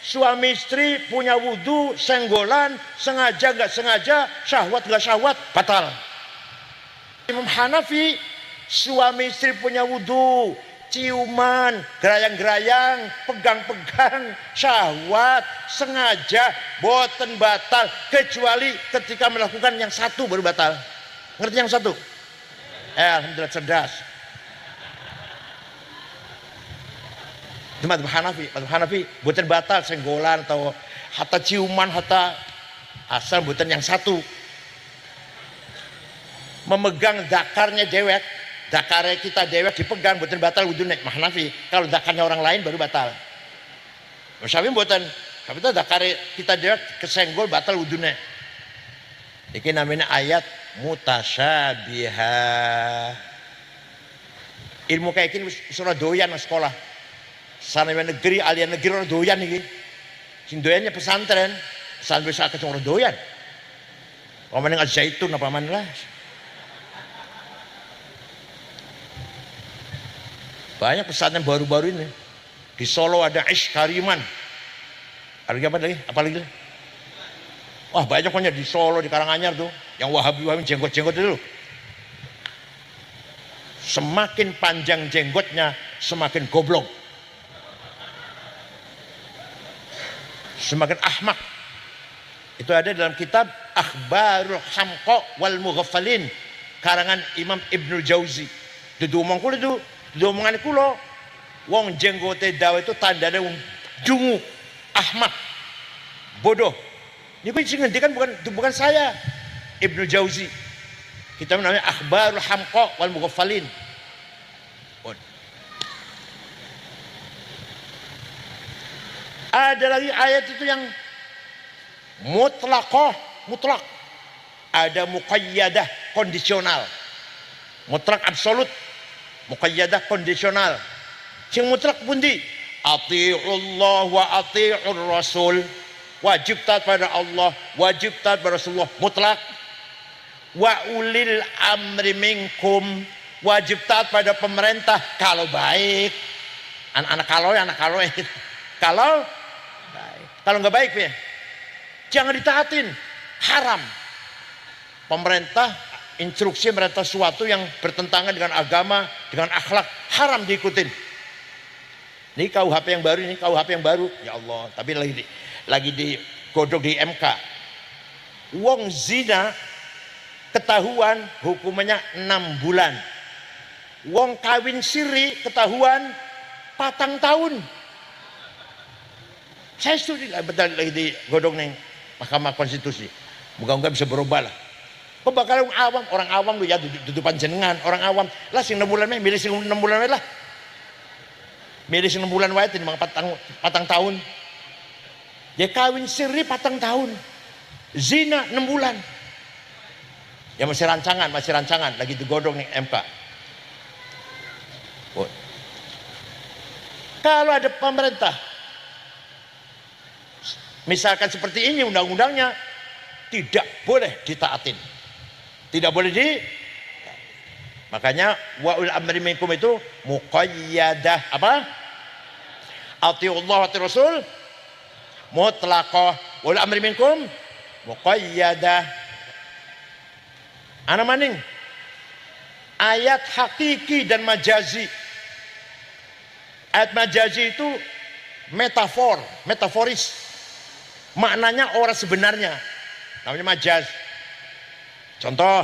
suami istri punya wudu senggolan, sengaja enggak sengaja, syahwat enggak syahwat batal. Imam Hanafi, suami istri punya wudu, ciuman, gerayang-gerayang, pegang-pegang, syahwat, sengaja, boten batal, kecuali ketika melakukan yang satu baru batal. Ngerti yang satu? Alhamdulillah cerdas. Itu madzhab Hanafi. Madzhab Hanafi buatan batal senggolan atau hatta ciuman hatta asal buatan yang satu. Memegang dakarnya dewek, dakarnya kita dewek dipegang buatan batal wudune Hanafi. Kalau dakarnya orang lain baru batal. Syafi'i buatan tapi itu dakarnya kita dewek kesenggol batal wudune. Ini namanya ayat mutasyabihah. Ilmu kayak gini surah doyan sekolah. Sana negeri, alien negeri orang doyan ini. Sing doyannya pesantren, sampai saat orang doyan. Paman yang zaitun apa man lah. Banyak pesantren baru-baru ini. Di Solo ada Ish Kariman. Ada apa lagi? Apa lagi? Wah banyak pokoknya di Solo, di Karanganyar tuh. Yang Wahabi jenggot-jenggot itu. Semakin panjang jenggotnya, semakin goblok. Semakin ahmak. Itu ada dalam kitab Akhbarul Hamqa wal Mughaffalin karangan Imam Ibnul Jauzi. Dudu omong kula itu, dudu omongan kula. Wong jenggote dawa itu tandane wong dungu, ahmak, bodoh. Ini sing ngendikan bukan saya. Ibnul Jauzi. Kita namanya Akhbarul Hamqa wal Mughaffalin. Ada lagi ayat itu yang mutlak. Ada muqayyadah kondisional. Mutlak absolut, muqayyadah kondisional. Sing mutlak pundi? Ati'ullah wa ati'ur rasul. Wajib taat pada Allah, wajib taat pada Rasulullah, mutlak. Wa ulil amri minkum, wajib taat pada pemerintah kalau baik. Anak-anak kalau baik. Kalau nggak baik ya, jangan ditaatin, haram. Pemerintah instruksi merintah sesuatu yang bertentangan dengan agama, dengan akhlak, haram diikutin. Ini KUHP yang baru, ini KUHP yang baru. Ya Allah, tapi lagi digodok di MK. Wong zina ketahuan hukumannya 6 bulan. Wong kawin siri ketahuan 4 tahun. Saya studi betul lagi digodok nih Mahkamah Konstitusi. Moga-moga bisa berubah lah. Kok bakal orang awam lu ya duduk panjenengan, orang awam lah sing 6 bulan milih sing 6 bulan lah. Milih sing 6 bulan wae timbang 4 tahun. Ya kawin siri 4 tahun. Zina 6 bulan. Ya masih rancangan lagi digodok nih MK. Oh. Kalau ada pemerintah misalkan seperti ini undang-undangnya tidak boleh ditaatin. Tidak boleh makanya wa'ul amri minkum itu muqayyadah apa? Atiullah wa atiur rasul mutlaqah wa'ul amri minkum muqayyadah. Ana maning ayat hakiki dan majazi. Ayat majazi itu metaforis. Maknanya orang sebenarnya. Namanya majaz. Contoh,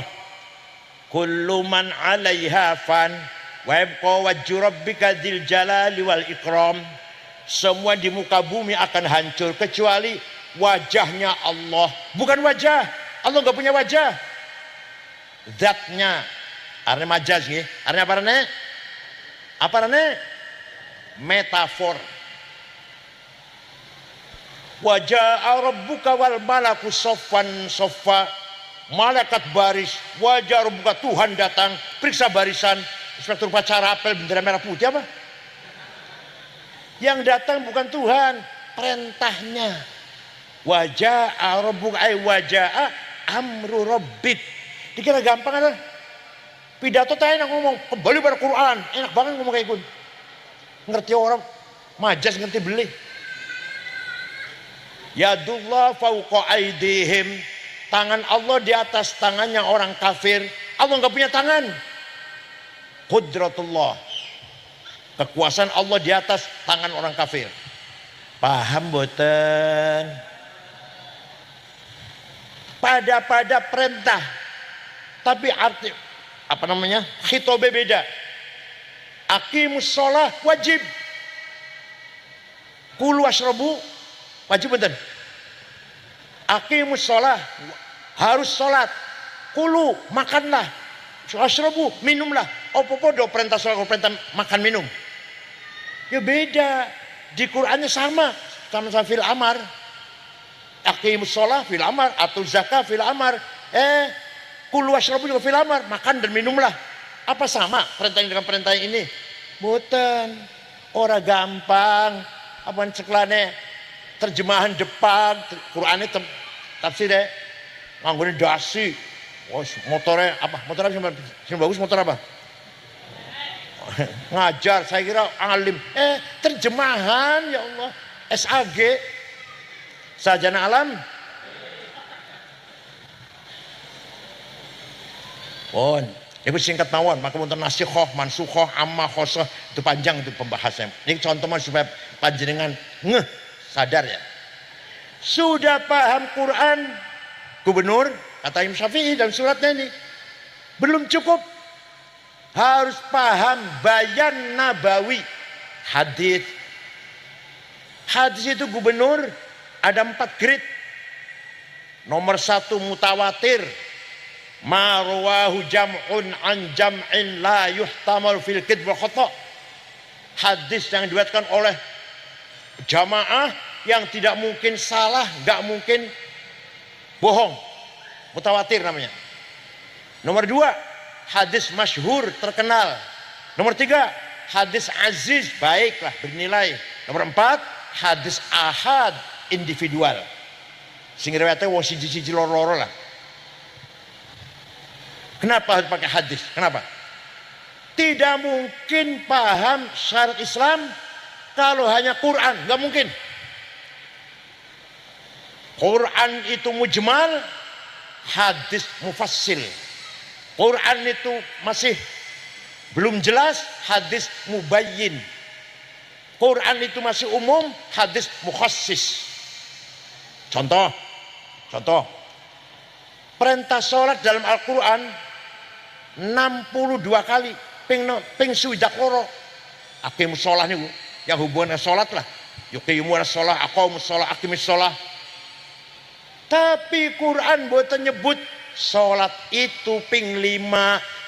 kullu man 'alaiha fan wa yabqa wajhu rabbika dzil jalali wal ikram. Semua di muka bumi akan hancur kecuali wajahnya Allah. Bukan wajah. Allah enggak punya wajah. Zatnya. Artinya majaz nggih. Artinya apa rene? Apa rene? Metafor. Wajah rabbuka wal malaku soffan soffa. Malaikat baris, wajah rabbuka Tuhan datang, periksa barisan. Inspektur upacara apel bendera merah putih apa? Yang datang bukan Tuhan, perintahnya. Wajah rabbuka ay wajah amru rabbik. Dikira gampang ada. Pidato tadi enak ngomong, kembali pada Quran, enak banget ngomong kayak gitu. Ngerti orang, majas ngerti beli. Yadullah fauqa aidihim, tangan Allah di atas tangannya orang kafir. Allah nggak punya tangan. Qudratullah, kekuasaan Allah di atas tangan orang kafir. Paham boten? Pada perintah, tapi arti apa namanya? Khitobe beda. Aqimus sholah wajib. Kulu wasrobu wajib betul. Aqimus sholah harus sholat. Kulu makanlah. Wasrobu minumlah. Apa podo perintah sholat perintah makan minum. Ya beda. Di Qur'annya sama fil amar. Aqimus sholah fil amar, atau zakat fil amar. Kulu wasrobu juga fil amar, makan dan minumlah. Apa sama perintah dengan perintah ini? Boten. Ora gampang. Apaan ceklane terjemahan Jepang, Qur'annya tafsirnya nganggurin dasi. Oh, motornya apa? Motor apa sih bagus, motor apa? Ngajar, saya kira alim. Terjemahan ya Allah. SAG Sarjana Alam. Pon, itu singkat mawon, maka untuk nasikhoh, mansukhoh, amma, khosoh, itu panjang itu pembahasannya. Ini contohnya supaya panjenengan sadar ya. Sudah paham Quran, gubernur, kata Imam Syafi'i dalam suratnya ini, belum cukup. Harus paham bayan nabawi, hadis. Hadis itu gubernur, ada 4 grade. Nomor 1 mutawatir. Ma rawahu jam'un an jam'in la yuhtamal fil kidb wal khata'. Hadis yang diriwayatkan oleh jamaah yang tidak mungkin salah, enggak mungkin bohong. Mutawatir namanya. Nomor 2, hadis masyhur terkenal. Nomor 3, hadis aziz, baiklah bernilai. Nomor 4, hadis ahad individual. Sing riwayate wong siji-siji loro-loro lah. Kenapa harus pakai hadis? Kenapa? Tidak mungkin paham syariat Islam kalau hanya Quran, nggak mungkin. Quran itu mujmal, hadis mufassil. Quran itu masih belum jelas, hadis mubayyin. Quran itu masih umum, hadis mukhassis. Contoh. Perintah sholat dalam Al-Quran 62 kali ping swidak loro. Aqimus sholah niku yang hubungannya sholat lah. Yuqimus sholah, aqamus sholah, aqimus sholah. Tapi Quran boten nyebut sholat itu ping 5,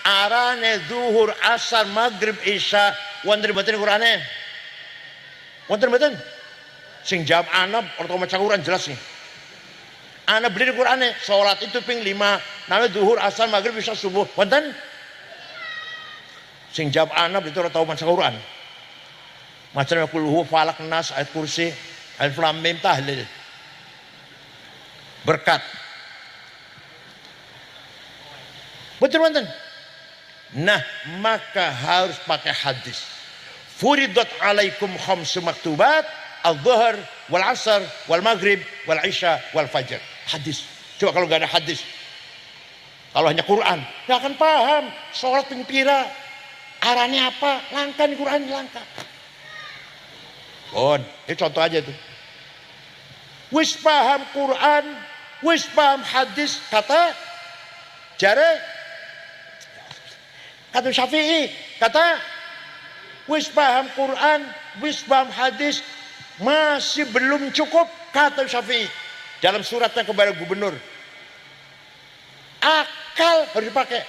arane zuhur, asar, maghrib, isya. Wonten boten Qurane? Wonten boten? Sing jawab ana orang maca Quran jelas nih. Ana beli di Qur'ane, sholat itu ping 5, namanya zuhur, asar, maghrib, isya, subuh. Wonten? Sing jawab ana itu ora tau maca Quran. Macam kulhu, falak, nas, ayat kursi, alif lam mim, tahlil. Berkat. Betul wonten? Nah, maka harus pakai hadis. Furidat alaikum khamsu maktubat, al-dhuhr, wal asar, wal maghrib, wal isya, wal fajr. Hadis. Coba kalau nggak ada hadis, kalau hanya Quran, nggak akan paham. Sholat ping pira, arahnya apa, langka di Quran, langka. Ini contoh aja tuh. Wis paham Quran, wis paham hadis, kata Syafi'i, kata wis paham Quran, wis paham hadis, masih belum cukup, kata Syafi'i dalam suratnya kepada gubernur. Akal harus dipakai.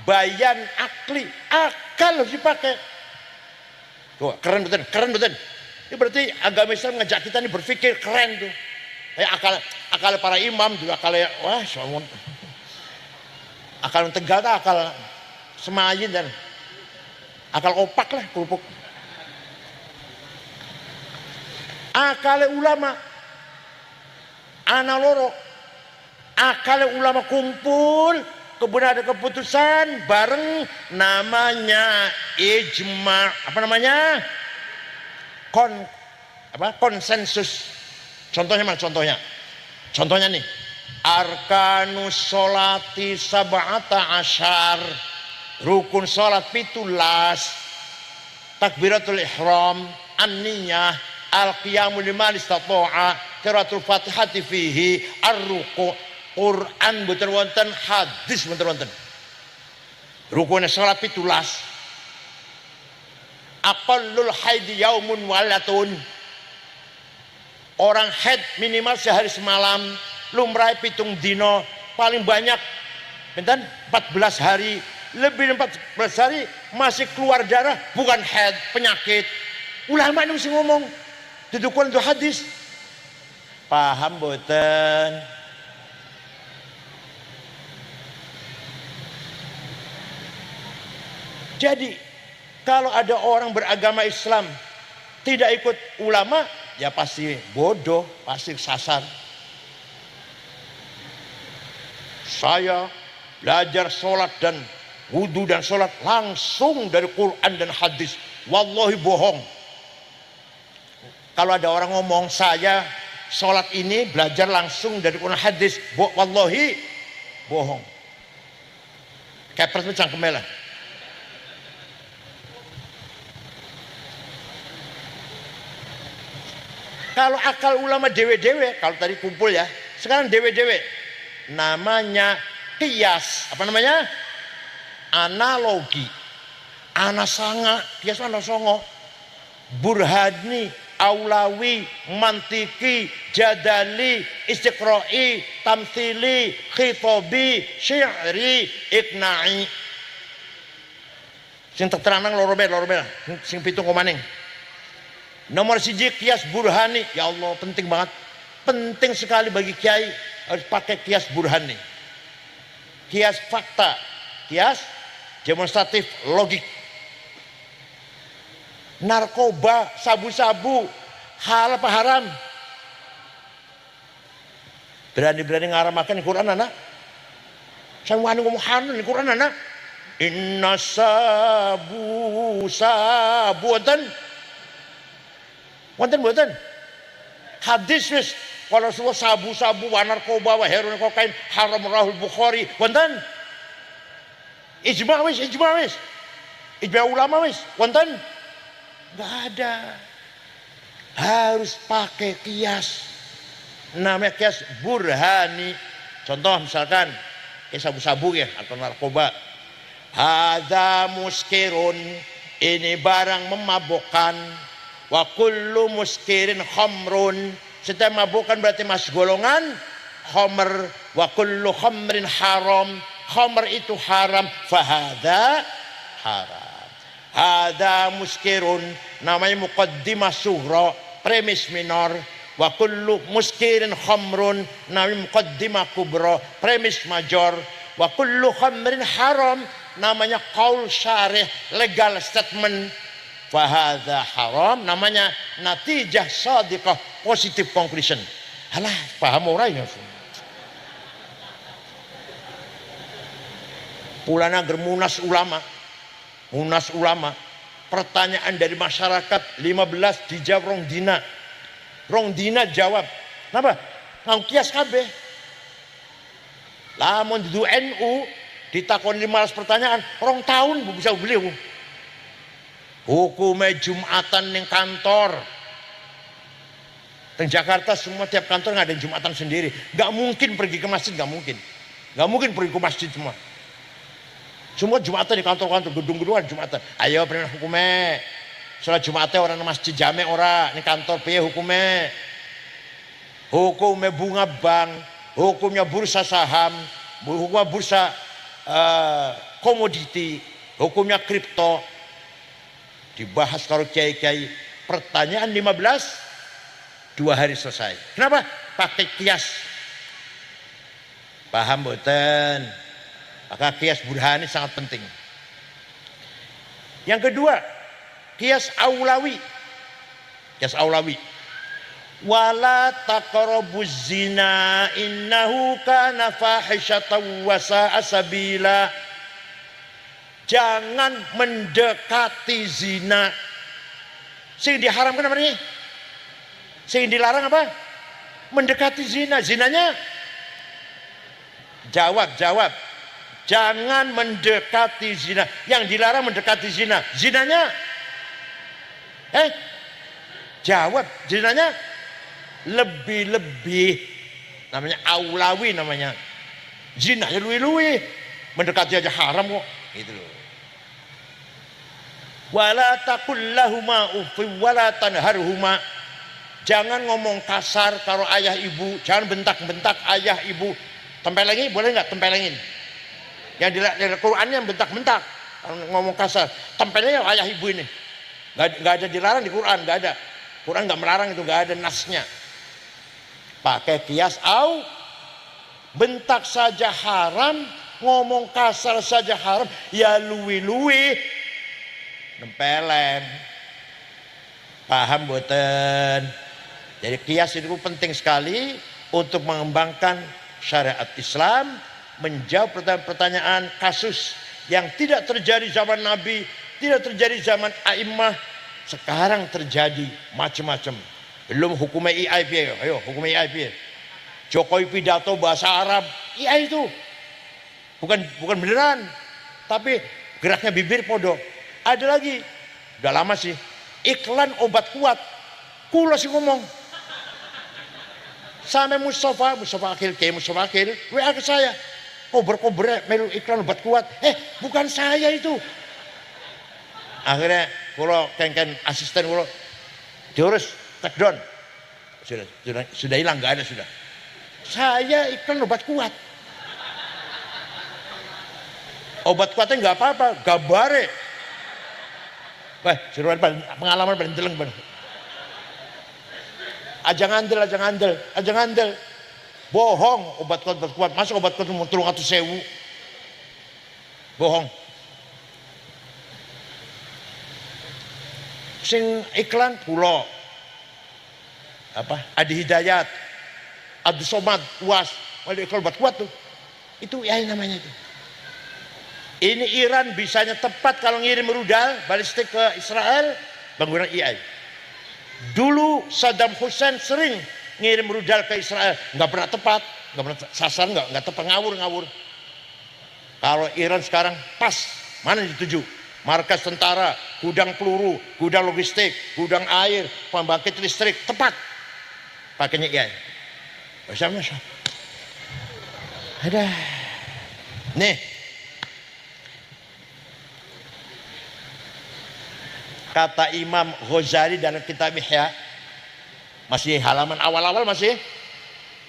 Bayan akli, akal harus dipakai. Tuh, keren betul. Ini berarti agama Islam ngajak kita nih berpikir keren tuh. Kayak akal para imam juga akal tegal, akal semayin dan akal opak lah, kerupuk. Akal ulama, ana loro, akal ulama kumpul, kemudian ada keputusan bareng, namanya ijma, konsensus. Contohnya mana? Contohnya nih, arkanus sholati sab'ata asyar, rukun sholat 17, takbiratul ihram, an-niyah, al-qiyamu liman istata'a, qiraatul fatihati fihi, ar-ruku'. Quran boten wonten, hadis boten wonten. Rukune salat 17. Aqallul haidi yaumun walatun. Orang haid minimal sehari semalam, lumrah pitung dino, paling banyak benten 14 hari, lebih dari 14 hari masih keluar darah, bukan haid, penyakit. Ulama ini mesti ngomong, didukung itu hadis. Paham boten? Jadi kalau ada orang beragama Islam tidak ikut ulama, ya pasti bodoh, pasti sasar. Saya belajar sholat dan wudhu dan sholat langsung dari Quran dan hadis. Wallahi bohong. Kalau ada orang ngomong saya sholat ini belajar langsung dari Quran hadis, wallahi bohong. Kepres macam kemelah. Kalau akal ulama dewe-dewe, kalau tadi kumpul ya, sekarang dewe-dewe. Namanya kias, apa namanya? Analogi. Anasanga, kias anasongo. Burhani, aulawi, mantiki, jadali, istiqra'i, tamthili, khitobi, syi'ri, ikna'i. Sing terang lorobe, sing pitung komaning. Nomor siji kias burhani, ya Allah penting banget, penting sekali bagi kiai harus pakai kias burhani, kias fakta, kias demonstratif logik. Narkoba, sabu-sabu, halal apa haram? Berani-berani ngaramakan di Quran anak? Saya wani ngomong haram di Quran anak? Inna sabuatan. Wonten mboten? Hadis wis kalau semua sabu-sabu, narkoba, heroin, kokain haram rahul Bukhari. Wonten? Ijma wis. Ijma ulama wis. Wonten? Enggak ada. Harus pakai kias. Namanya kias burhani. Contoh misalkan sabu-sabu ya atau narkoba. Hadza muskirun, ini barang memabukkan. Wa kullu muskirin khamrun, setiap mabukkan berarti masuk golongan khamr. Wa kullu khamrin haram, khamr itu haram. Fahada haram. Hada muskirun, namanya muqaddimah sughra, premis minor. Wa kullu muskirin khamrun, namanya muqaddimah kubra, premis major. Wa kullu khamrin haram, namanya qaul syarih, legal statement. Fahadha haram, namanya natijah sadiqah, positive conclusion. Alah, paham orang ini. Pulana germunas ulama, pertanyaan dari masyarakat 15 dijawab rong dina jawab. Kenapa? Ngau kias kabeh. Lamun di NU ditakon 15 pertanyaan, rong tahun bisa beliau. Hukumnya Jumatan ning kantor. Di Jakarta semua tiap kantor ngadain Jumatan sendiri. Gak mungkin pergi ke masjid, gak mungkin. Gak mungkin pergi ke masjid semua. Semua Jumatan di kantor-kantor, gedung-gedungan Jumatan. Ayo pernah hukumnya. Sholat Jumatnya orang masjid jame ora, ini kantor piye hukumnya. Hukumnya bunga bank, hukumnya bursa saham, hukumnya bursa komoditi, hukumnya kripto. Dibahas kalau kiai-kiai, pertanyaan 15, 2 hari selesai. Kenapa? Pakai kias. Paham boten? Maka kias burhani sangat penting. Yang kedua, kias aulawi. Kias aulawi. Wala taqrabuz zina innahu kana fahisyatan wa sa'a sabila. Jangan mendekati zina. Sing diharamkan apa nih? Sing dilarang apa? Mendekati zina. Zinanya? Jawab. Jangan mendekati zina. Yang dilarang mendekati zina. Zinanya? Jawab. Zinanya? Lebih-lebih. Namanya aulawi namanya. Zinanya luwi-luwi. Mendekati aja haram kok. Gitu loh. Wala taqul lahuma uffin wala tanharhuma. Jangan ngomong kasar kalau ayah ibu, jangan bentak-bentak ayah ibu. Tempelengin boleh nggak? Tempelengin. Yang di Qurannya bentak-bentak, ngomong kasar. Tempelengin ayah ibu ini. Nggak ada dilarang di Quran, nggak ada. Quran nggak melarang itu, nggak ada nasnya. Pakai kias au, bentak saja haram, ngomong kasar saja haram, ya luwi-luwi, nempeleng. Paham boten? Jadi kias itu penting sekali untuk mengembangkan syariat Islam, menjawab pertanyaan-pertanyaan kasus yang tidak terjadi zaman Nabi, tidak terjadi zaman A'immah, sekarang terjadi macam-macam. Belum hukum IAIP, ayo hukum IAIP. Jokowi pidato bahasa Arab, iya itu. Bukan beneran, tapi geraknya bibir podo. Ada lagi, udah lama sih, iklan obat kuat. Kula sih ngomong. Sampai Mustafa Akhil, WA ke saya. Kober melu iklan obat kuat. Bukan saya itu. Akhirnya kalau kengken asisten kalau diurus take down. Sudah hilang, nggak ada sudah. Saya iklan obat kuat. Obat kuatnya nggak apa-apa, gabare. Pengalaman paling jeleng bang. Ajang andel. Bohong obat kuat. Masa obat kuat mau 300.000? Bohong. Sing iklan pulau apa? Adi Hidayat, Abdul Somad, UAS, wali iklan obat kuat tuh. Itu ya namanya itu. Ini Iran bisanya tepat kalau ngirim rudal balistik ke Israel menggunakan AI. Dulu Saddam Hussein sering ngirim rudal ke Israel, nggak pernah tepat, nggak pernah sasar, nggak tepat, ngawur. Kalau Iran sekarang pas, mana dituju? Markas tentara, gudang peluru, gudang logistik, gudang air, pembangkit listrik, tepat. Pakainya AI. Masya. Ada. Nih. Kata Imam Ghazali dalam kitab Ihya, masih halaman awal-awal masih,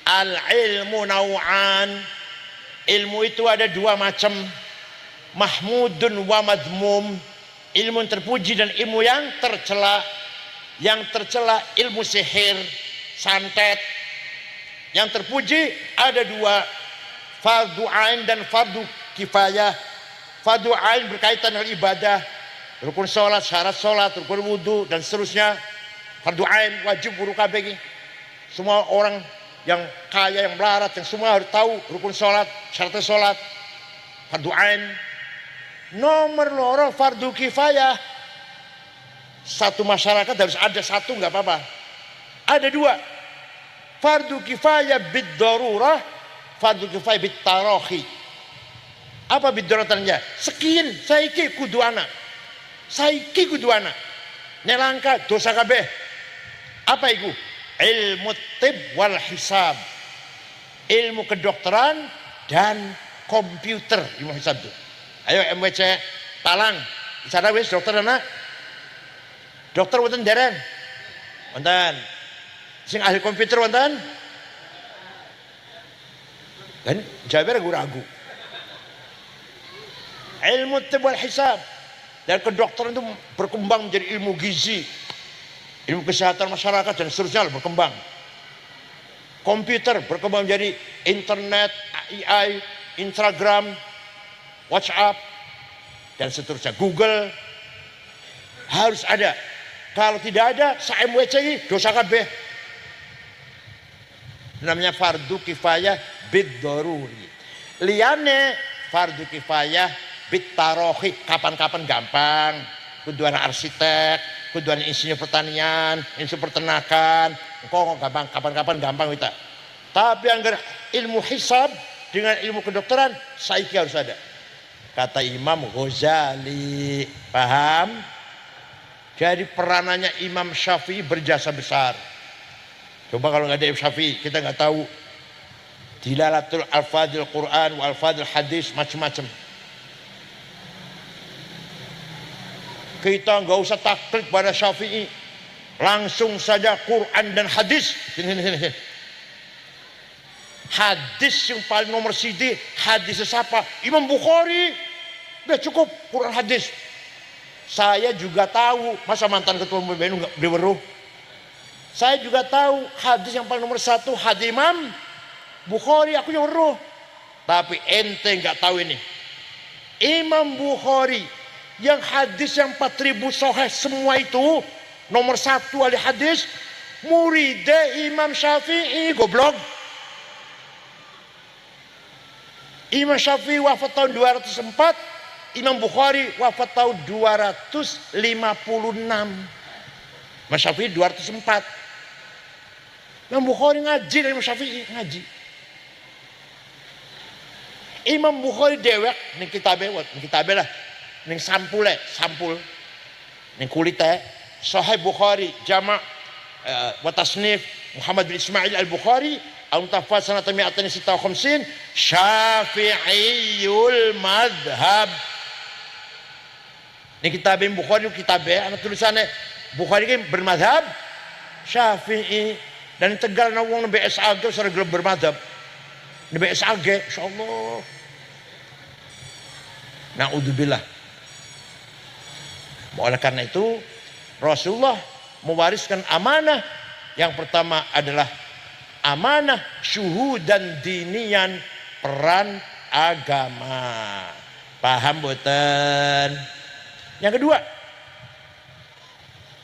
al-ilmu naw'an, ilmu itu ada dua macam, mahmudun wa madmum, ilmu yang terpuji dan ilmu yang tercela. Yang tercela ilmu sihir, santet. Yang terpuji ada dua, fardu ain dan fardu kifayah. Fardu ain berkaitan dengan ibadah, rukun sholat, syarat sholat, rukun wudhu dan seterusnya. Fardu ain wajib guru KBG. Semua orang yang kaya, yang melarat, yang semua harus tahu rukun sholat, syarat sholat. Fardu ain. Nomor loro fardu kifayah. Satu masyarakat harus ada satu, nggak apa-apa. Ada dua. Fardu kifayah bid darurah, fardu kifayah bid tarohi. Apa bid darurahnya? Sekian saiki kudu anak. Saiki kudu anak. Nelangka dosa kabeh. Apa itu? Ilmu tib wal hisab. Ilmu kedokteran dan komputer. Ilmu hisab itu. Ayo MWC Talang. Bicara wis dokter anak. Dokter wonten dereng. Wonten. Sing ahli komputer wonten? Kan jawabe ragu-ragu. Ilmu tib wal hisab. Dan kedokteran itu berkembang menjadi ilmu gizi, ilmu kesehatan masyarakat dan seterusnya berkembang. Komputer berkembang menjadi internet, AI, Instagram, WhatsApp dan seterusnya. Google harus ada. Kalau tidak ada, sa-MWC ini dosa kabeh. Namanya fardu kifayah bid daruri. Liyane fardu kifayah bid tarohi, kapan-kapan gampang. Kuduan arsitek, kuduan insinyur pertanian, insinyur peternakan, kok gampang, kapan-kapan gampang kita. Tapi anggar ilmu hisab dengan ilmu kedokteran, saiki harus ada. Kata Imam Ghazali, paham? Jadi peranannya Imam Syafi'i berjasa besar. Coba kalau nggak ada Imam Syafi'i, kita nggak tahu dilalatul alfadil Quran, wa alfadil hadis, macam-macam. Kita nggak usah taklid pada Syafi'i. Langsung saja Quran dan hadis. Sini. Hadis yang paling nomor siji, hadis siapa? Imam Bukhari. Udah cukup Quran hadis. Saya juga tahu, masa mantan ketua PBNU nggak diweruh. Saya juga tahu hadis yang paling nomor satu hadis Imam Bukhari, aku yang weruh. Tapi ente nggak tahu ini. Imam Bukhari yang hadis yang 4.000 sahih semua itu nomor satu ahli hadis, muridnya Imam Syafi'i, goblok. Imam Syafi'i wafat tahun 204, Imam Bukhari wafat tahun 256. Imam Syafi'i 204. Imam Bukhari ngaji dari Imam Syafi'i, ngaji. Imam Bukhari dewek ning kitabe lah, ning sampul ning kulite Sahih Bukhari jama' wa tasnif Muhammad bin Ismail al-Bukhari al-mutawaffat sanata 256 Syafi'iyul madhab. Ini kitab Bukhari, kitab anak tulisannya Bukhari ini bermadhab Syafi'i. Dan Tegal na wong nembe SAG sore gelem bermadhab. Nembe SAG insyaallah. Naudzubillah. Oleh karena itu Rasulullah mewariskan amanah. Yang pertama adalah amanah syuhudan dinian, peran agama. Paham boten? Yang kedua,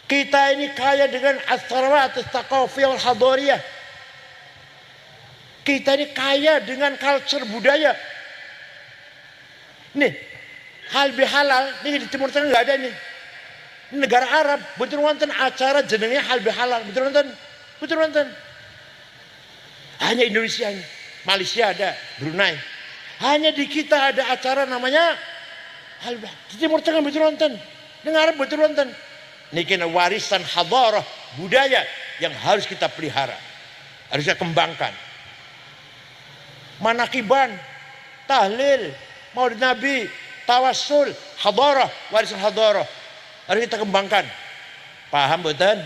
kita ini kaya dengan as-sarawat as-thaqafiyah wal hadariyah. Kita ini kaya dengan culture budaya. Nih, hal bihalal ini di Timur Tengah nggak ada nih. Ini negara Arab, betul wonten acara jenengnya hal bihalal, betul wonten. Hanya Indonesia ini, Malaysia ada, Brunei. Hanya di kita ada acara namanya hal bihalal. Di Timur Tengah betul wonten, dengan Arab betul wonten. Niki warisan hadarah budaya yang harus kita pelihara, harus kita kembangkan. Manakiban, tahlil, maulid Nabi, tawassul, hadarah, warisan hadarah harus kita kembangkan. Paham betul?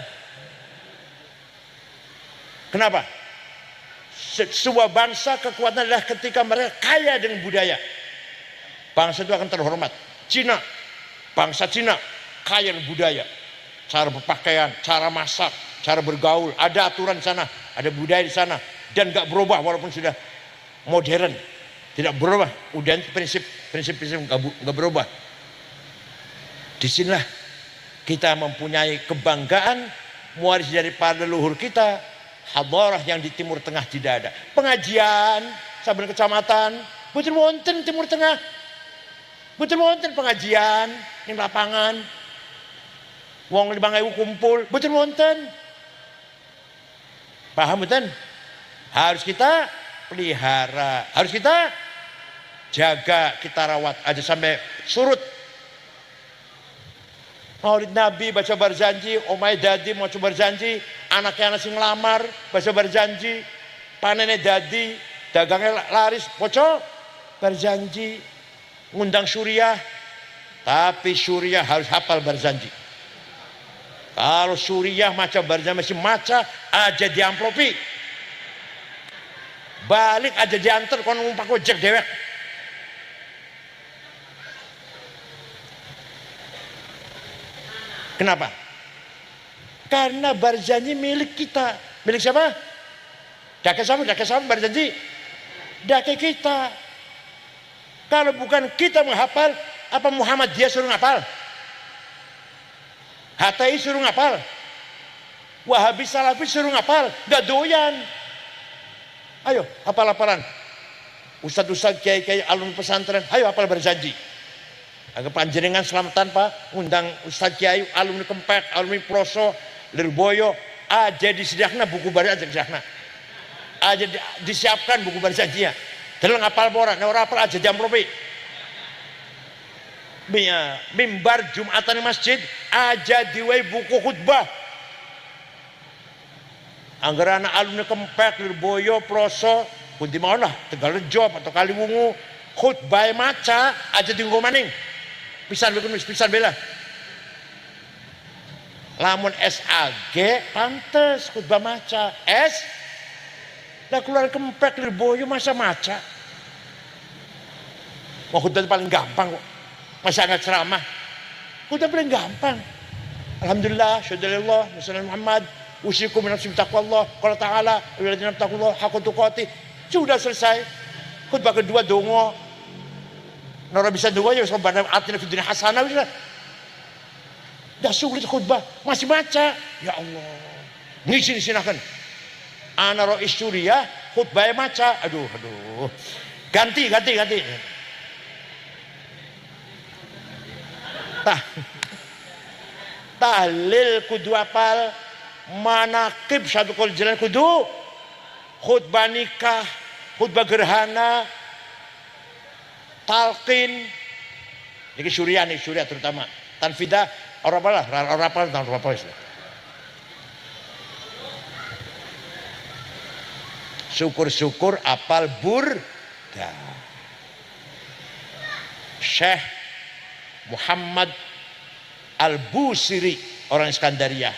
Kenapa? Sebuah bangsa kekuatan adalah ketika mereka kaya dengan budaya. Bangsa itu akan terhormat. Cina, bangsa Cina kaya dengan budaya. Cara berpakaian, cara masak, cara bergaul, ada aturan di sana, ada budaya di sana, dan nggak berubah walaupun sudah modern, tidak berubah. Udah prinsip nggak berubah. Disinilah kita mempunyai kebanggaan mewaris dari para leluhur kita, hadarah yang di Timur Tengah tidak ada. Pengajian saben kecamatan, betul wonten Timur Tengah, betul wonten pengajian di lapangan. Wong 5.000 kumpul, betul wonten. Paham betul? Harus kita pelihara, harus kita jaga, kita rawat aja sampai surut. Maulid Nabi baca berjanji, omai dadi mau coba berjanji, anaknya anak sing lamar baca berjanji, panennya dadi, dagangnya laris, poco berjanji, ngundang Suriah, tapi Suriah harus hafal berjanji. Kalau Suriah maca barja masih maca aja diamplopi, balik aja diantar kono numpak ojek dewek. Kenapa? Karena berjanji milik kita. Milik siapa? Dake sama berjanji. Dake kita. Kalau bukan kita menghafal, apa Muhammad dia suruh ngapal? HTI suruh ngapal, Wahabi Salafi suruh ngapal, gak doyan. Ayo hafal-hafalan. Ustadz-ustadz, kiai-kiai, alumni pesantren, ayo hafal berjanji. Agar panjenengan selamatan Pak, undang Ustadz Kiai, alumni Kempek, alumni Proso, Lirboyo, aja disediakan buku baru aja disediakan. Aja disiapkan buku berjanjinya. Dalam ngapal boran, orang apal aja diamplopi. Mimbar Jumatan di masjid aja diwai buku khutbah. Anggaran alumni Kempek, Lirboyo, Proso, kunti mau lah Tegalrejo atau Kaliwungu, khutbah maca aja tinggal maning. Pisan bela. Lamun SAG pantes khutbah maca. S lah keluar kempek Lirboyo masa maca. Mau khutbah paling gampang kok. Masa nggak ceramah? Khutbah paling gampang. Alhamdulillah, syadalillah, Nabi Muhammad, usikum min nafsi taqwallah, qala ta'ala, walladzina taqullah haqqa tuqatih. Sudah selesai. Khutbah kedua dongo. Nora bisa dua ya sabana atina fid dunya hasanah sudah. Dah sulit khutbah, masih baca. Ya Allah. Ngisi sinakan. Ana Rais Suriah khutbah maca. Aduh. Ganti. Tahlil kudu apal, manakib satu kol jalan kudu, khutbah nikah, khutbah gerhana, talqin. Ini Suriah terutama. Tanfidah orang apa syukur apal burda. Syekh Muhammad Al-Busiri orang Iskandaria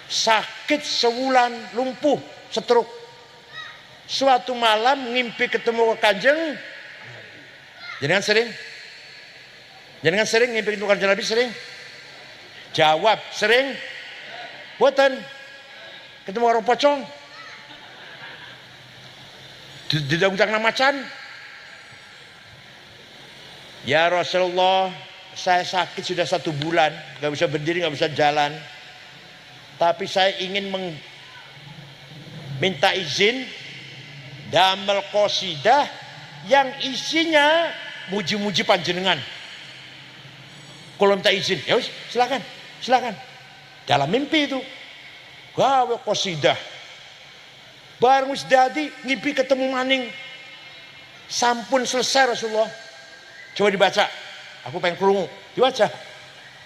sakit sebulan, lumpuh, stroke. Suatu malam ngimpi ketemu Kanjeng. Jangan sering ngimpi ketemu Kanjeng Nabi sering. Jawab sering. Boten ketemu orang pocong. Tidak undang macan. Ya Rasulullah, saya sakit sudah 1 bulan, nggak bisa berdiri, nggak bisa jalan. Tapi saya ingin minta izin damel qasidah yang isinya muji-muji panjenengan. Kalau minta izin, ya wis, silakan. Dalam mimpi itu, gawe qasidah. Bareng wis dadi ngimpi ketemu maning. Sampun selesai Rasulullah. Coba dibaca. Aku pengen krungu. Dibaca.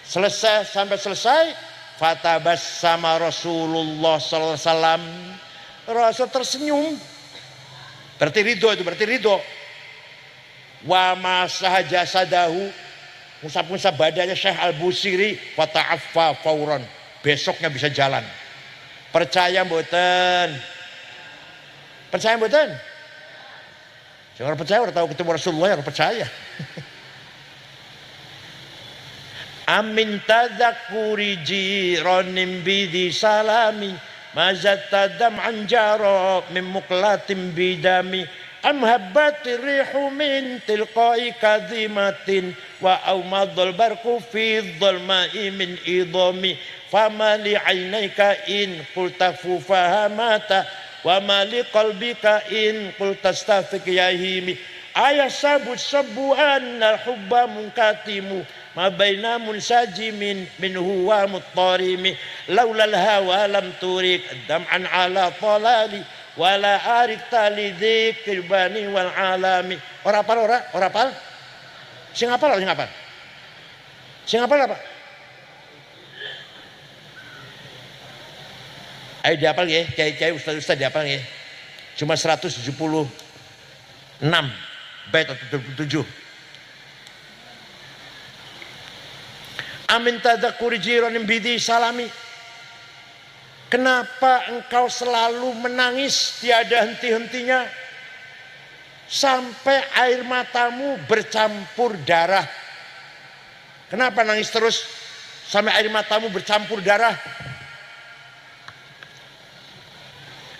Sampai selesai. Fatabassama Rasulullah sallallahu alaihi wasallam. Rasul tersenyum. Berarti ridho. Wa masaha jasadahu. Musab-musab badannya Syekh Al-Busiri wa ta'affa fauran. Besoknya bisa jalan. Percaya mboten? Percaya mboten? Jangan percaya, orang tahu ketemu Rasulullah orang percaya. Amin tadzakuri jiranim bidi salami mazat tadam anjaro min muqlatin bidami am habbati rihu min tilqai kadhimatin wa aumadul barku fi dhalma'i min idami fama li aynayka in qultafu fahamata wa mali qalbika in qultastafiq yahimi ayah sabut sabuan al-hubba munkatimu ma baina munsajimin min huwa muttarimi laulal hawa lam turik dam'an ala talali wala arik tali dzikr bani wal alami. Ora apal sing apal apa ayo dihafal ya, kiai ustaz dihafal ya. Cuma 176 bait atau 77. Amin tadzakuri jiranim bidi salami. Kenapa engkau selalu menangis tiada henti-hentinya sampai air matamu bercampur darah? Kenapa nangis terus sampai air matamu bercampur darah?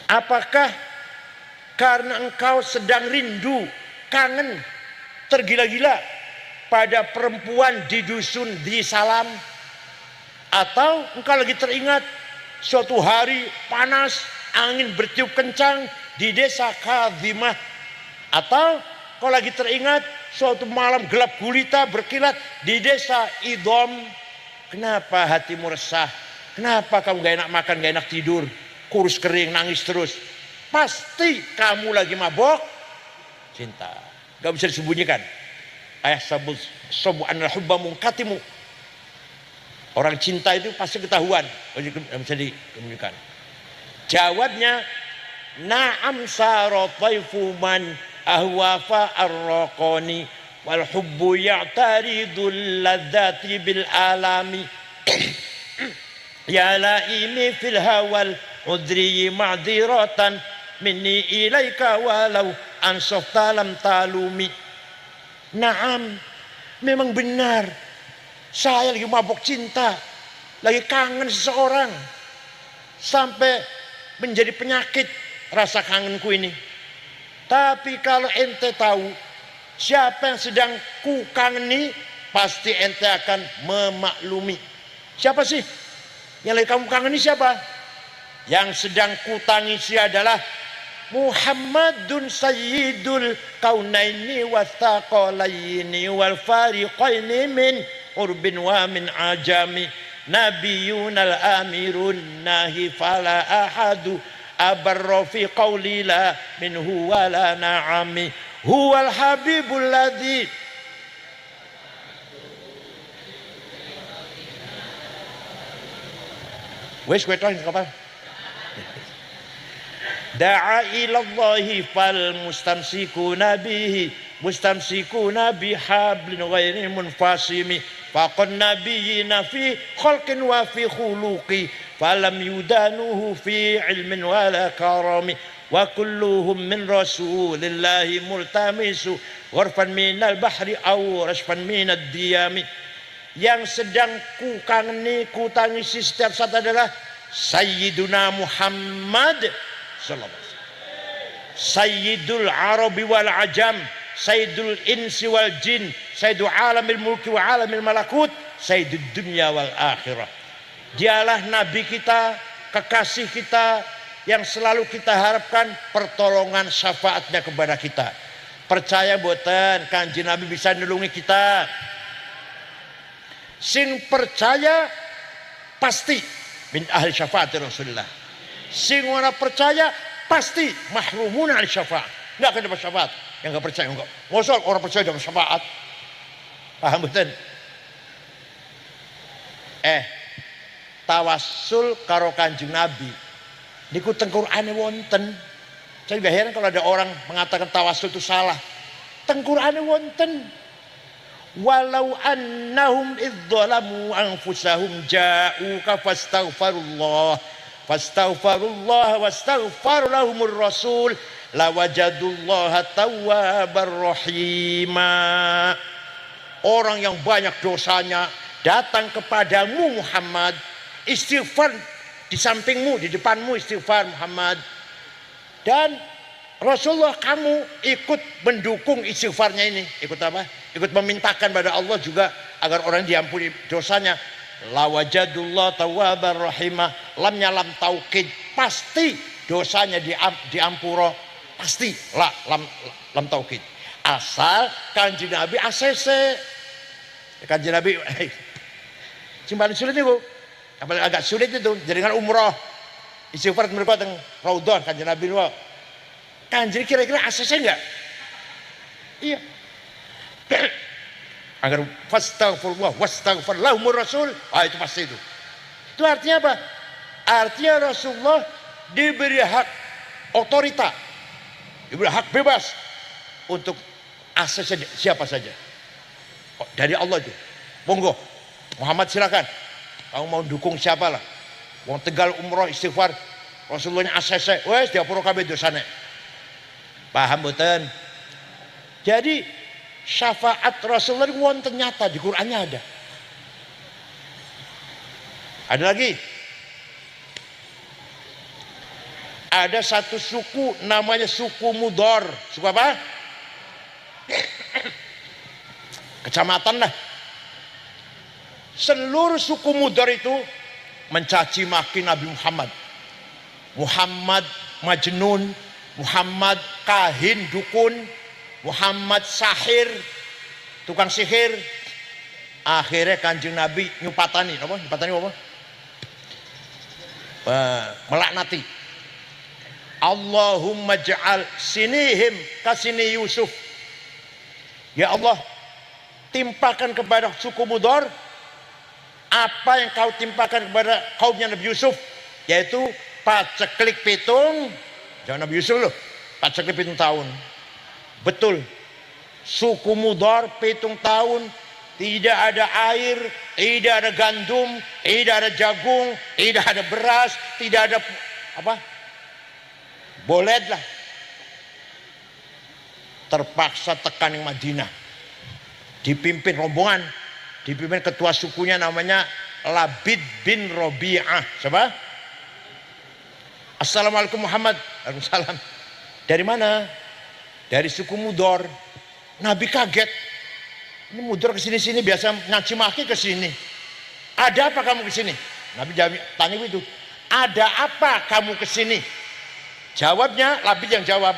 Apakah karena engkau sedang rindu, kangen, tergila-gila pada perempuan di dusun di Salam? Atau engkau lagi teringat suatu hari panas, angin bertiup kencang di desa Kadhimah? Atau kau lagi teringat suatu malam gelap gulita berkilat di desa Idom? Kenapa hatimu resah? Kenapa kamu gak enak makan, gak enak tidur? Kurus kering, nangis terus. Pasti kamu lagi mabok cinta. Gak bisa disembunyikan. Ayah sabu anal hubba munkatimu. Orang cinta itu pasti ketahuan. Gak bisa disembunyikan. Jawabnya, na'am sarataifu man ahwafa arraqani wal hubbu ya'taridul ladzati bil alami. ya laimi fil hawal udri ma'dziratan minni ilaika walau ansofta lam talumi. Naam, memang benar, saya lagi mabuk cinta, lagi kangen seseorang, sampai menjadi penyakit rasa kangenku ini. Tapi kalau ente tahu siapa yang sedang ku kangeni, pasti ente akan memaklumi. Siapa sih yang lagi kamu kangeni? Siapa? Yang sedang ku tangisi adalah Muhammadun sayyidul kaunaini wathaqalaini wal fariqaini min urbin wa min ajami nabiyun al amirun nahi fala ahadu abarra fi qawli la minhu wala na'ami huwal habibul ladzi wes kwetoin kapal da'a ilallahi fal mustamsikuna bihi mustamsikuna bihablin ghairi munfasimi faqad nabiyina fi khalqin wa fi khuluqi falam yudanuhu fi ilmin wala karami wa kulluhum min rasulillahi multamisu gharfan minal bahri aw rashfan minad diyami. Yang sedang ku kangeni, ku tangisi setiap saat adalah Sayyiduna Muhammad sallallahu alaihi wasallam, Sayyidul Arabi wal Ajam, Sayyidul Insi wal Jin, Sayyidul Alamil Mulki wa Alamil Malakut, Sayyidul Dunya wal Akhirah. Dialah Nabi kita, kekasih kita, yang selalu kita harapkan pertolongan syafaatnya kepada kita. Percaya boten Kanjeng Nabi bisa nulungi kita? Sing percaya pasti min ahli syafaat Rasulullah. Sing ora percaya pasti mahrumun ahli syafaat. Enggak akan dapat syafaat. Yang enggak percaya enggak. Mosok orang percaya dapat syafaat. Paham betul? Tawassul karo Kanjeng Nabi niku teng Qur'ane wonten. Saya juga heran kalau ada orang mengatakan tawassul itu salah. Teng Qur'ane wonten. Walau annahum idzalamu anfusahum ja'uka fastaghfirullah wastaghfar lahumur rasul lawajadullaha tawwabar rahima. Orang yang banyak dosanya datang kepadamu Muhammad, istighfar di sampingmu, di depanmu istighfar Muhammad, dan Rasulullah kamu ikut mendukung istighfarnya ini. Ikut apa? Ikut memintakan pada Allah juga agar orang diampuni dosanya. Lawajadullah tawwabar rahimah. Lamnya lam taukid, pasti dosanya diampuro, pasti lam taukid. Asal Kanjeng Nabi ACC. Kanjeng Nabi simpan sulit itu. Agak sulit itu jaringan umroh. Istighfar mereka teng Raudhah Kanjeng Nabi niku. Kanjeng kira-kira ACC enggak? Iya. Agar fastaghfirullah wastaghfar lahumur rasul, itu pasti itu. Itu artinya apa? Artinya Rasulullah diberi hak otorita, diberi hak bebas untuk ACC siapa saja. Dari Allah itu. Monggo, Muhammad silakan. Kamu mau dukung siapalah. Wong Tegal umroh istighfar, Rasulullahnya ACC, wes diapura kabeh dosane. Paham mboten? Jadi syafaat Rasulullah wonten nyata di Qur'annya ada. Ada lagi. Ada satu suku namanya suku Mudhar. Suku apa? Kecamatan lah. Seluruh suku Mudhar itu mencaci maki Nabi Muhammad. Muhammad majnun, Muhammad kahin dukun, Muhammad sahir, tukang sihir. Akhirnya Kanjeng Nabi nyupatani apa? Nyupatani apa? Melaknati. Allahumma ja'al sinihim kasini Yusuf. Ya Allah, timpakan kepada suku Mudhar apa yang kau timpakan kepada kaumnya Nabi Yusuf, yaitu paceklik pitung. Jangan Nabi Yusuf loh, paceklik pitung tahun. Betul, suku Mudhar pitung tahun tidak ada air, tidak ada gandum, tidak ada jagung, tidak ada beras, tidak ada apa? Boleh lah. Terpaksa tekan yang Madinah. Dipimpin rombongan, dipimpin ketua sukunya namanya Labid bin Robi'ah. Siapa? Assalamualaikum Muhammad. Waalaikumsalam. Dari mana? Dari suku Mudor. Nabi kaget. Ini Mudor kesini-sini biasa ngaci maki kesini. Ada apa kamu kesini? Nabi tanya itu. Ada apa kamu kesini? Jawabnya Labid yang jawab.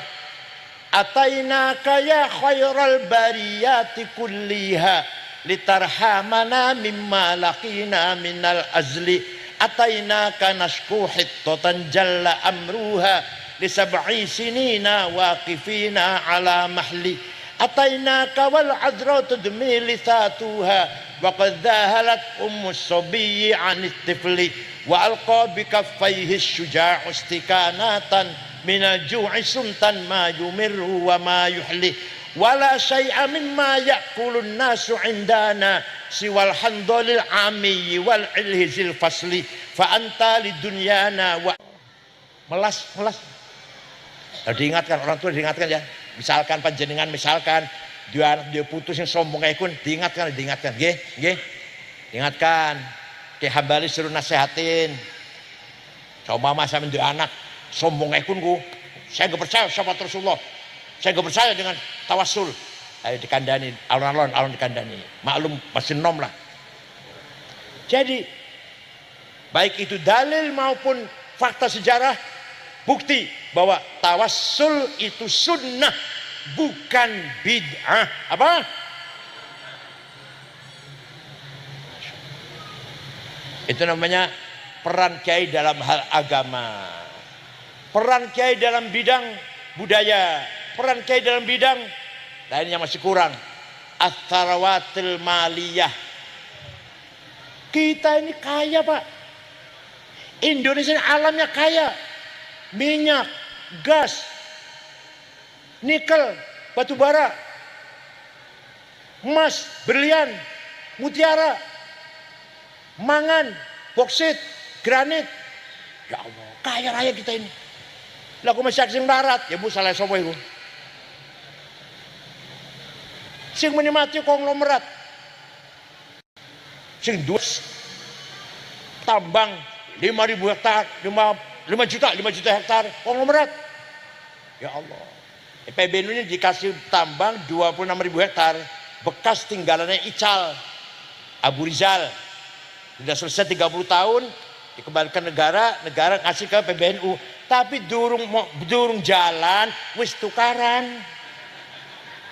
Atainaka ya khairal bariyati kulliha litarhamana mimma laqina minal azli. Atainaka nashku hittatan jalla amruha lisab'i sinina waqifina ala mahli. Atainaka wal adra tudmi lithatuha wa qad dhahalat ummus sabiyyi 'anit tifli wa alqa bi kaffayhi syuja'u istikanatan minal ju'i sumtan ma yumirru wa ma yuhli wala syai'a mimma ya'kulun nasu indana siwal handolil amiyyi wal ilhizil fasli fa anta lidunyana wa melas. Diingatkan orang tua, diingatkan ya. Misalkan panjenengan, misalkan dia putus yang sombong kayak kun, diingatkan, nggih. Diingatkan. Ki Hambali suruh nasehatin. Coba masa menjadi anak sombong kayak kun ku. Saya enggak percaya sama Rasulullah. Saya enggak percaya dengan tawassul. Ayo dikandani, alon-alon dikandani. Maklum masih nom lah. Jadi baik itu dalil maupun fakta sejarah bukti bahwa tawassul itu sunnah, bukan bid'ah. Apa? Itu namanya peran kiai dalam hal agama, peran kiai dalam bidang budaya, peran kiai dalam bidang lainnya masih kurang. Atharawatil maliyah. Kita ini kaya Pak. Indonesia ini alamnya kaya. Minyak, gas, nikel, batu bara, emas, berlian, mutiara, mangan, boksit, granit. Ya Allah, kaya raya kita ini. Lah aku masih sing barat, ya Bu salah sapa iku. Sing menikmati konglomerat. Sing dus tambang 5.000 hektar, 5 juta hektar konglomerat. Ya Allah. PBNU ini dikasih tambang 26.000 hektar bekas tinggalannya Ical Abu Rizal. Sudah selesai 30 tahun dikembalikan negara ngasih ke PBNU. Tapi durung jalan wis tukaran.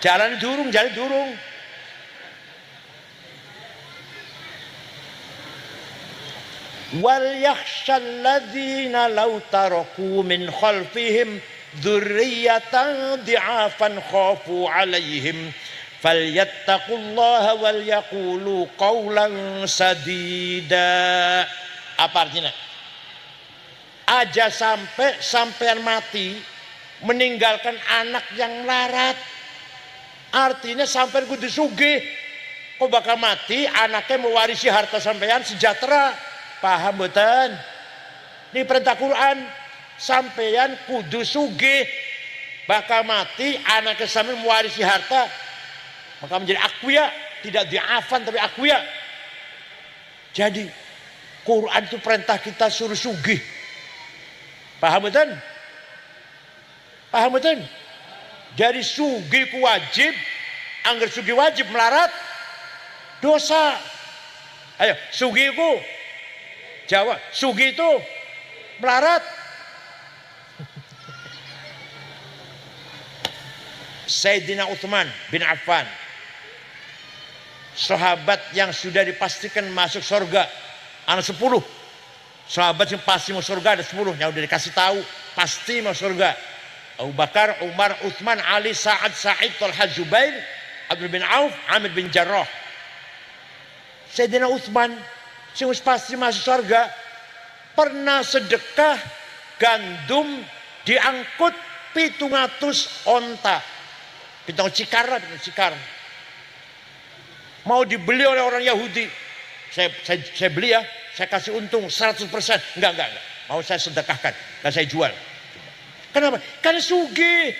Jalan durung. Wal yakhshal ladzina law taraku min khalfihim dzurriyyatan dhi'afan khafu 'alaihim falyattaqullaha wal yaqulu qawlan sadida. Apa artinya? Aja sampean mati meninggalkan anak yang melarat. Artinya sampean kudu sugih. Kok bakal mati anaknya mewarisi harta sampean sejahtera. Paham mboten? Ini perintah Quran. Sampeyan kudu sugih. Bakal mati anak sampeyan mewarisi harta. Maka menjadi aqwiya, tidak di'afan tapi aqwiya. Jadi Quran itu perintah kita suruh sugih. Paham mboten? Paham mboten? Jadi sugih ku wajib, angger sugih wajib melarat dosa. Ayo, sugih ku jawab, sugih itu melarat. Sayyidina Utsman bin Affan, sahabat yang sudah dipastikan masuk surga, anak 10. Sahabat yang pasti masuk surga ada 10 yang udah dikasih tahu pasti masuk surga. Abu Bakar, Umar, Utsman, Ali, Sa'ad, Sa'id, Talha, Zubair, Abdul bin Auf, Amir bin Jarrah. Sayyidina Utsman sing pasti masuk surga pernah sedekah gandum diangkut 700 onta. Pitung cikar lah, pitung cikar. mau dibeli oleh orang Yahudi, saya beli ya, saya kasih untung 100%. Enggak. Mau saya sedekahkan, enggak saya jual. Kenapa? Karena sugih.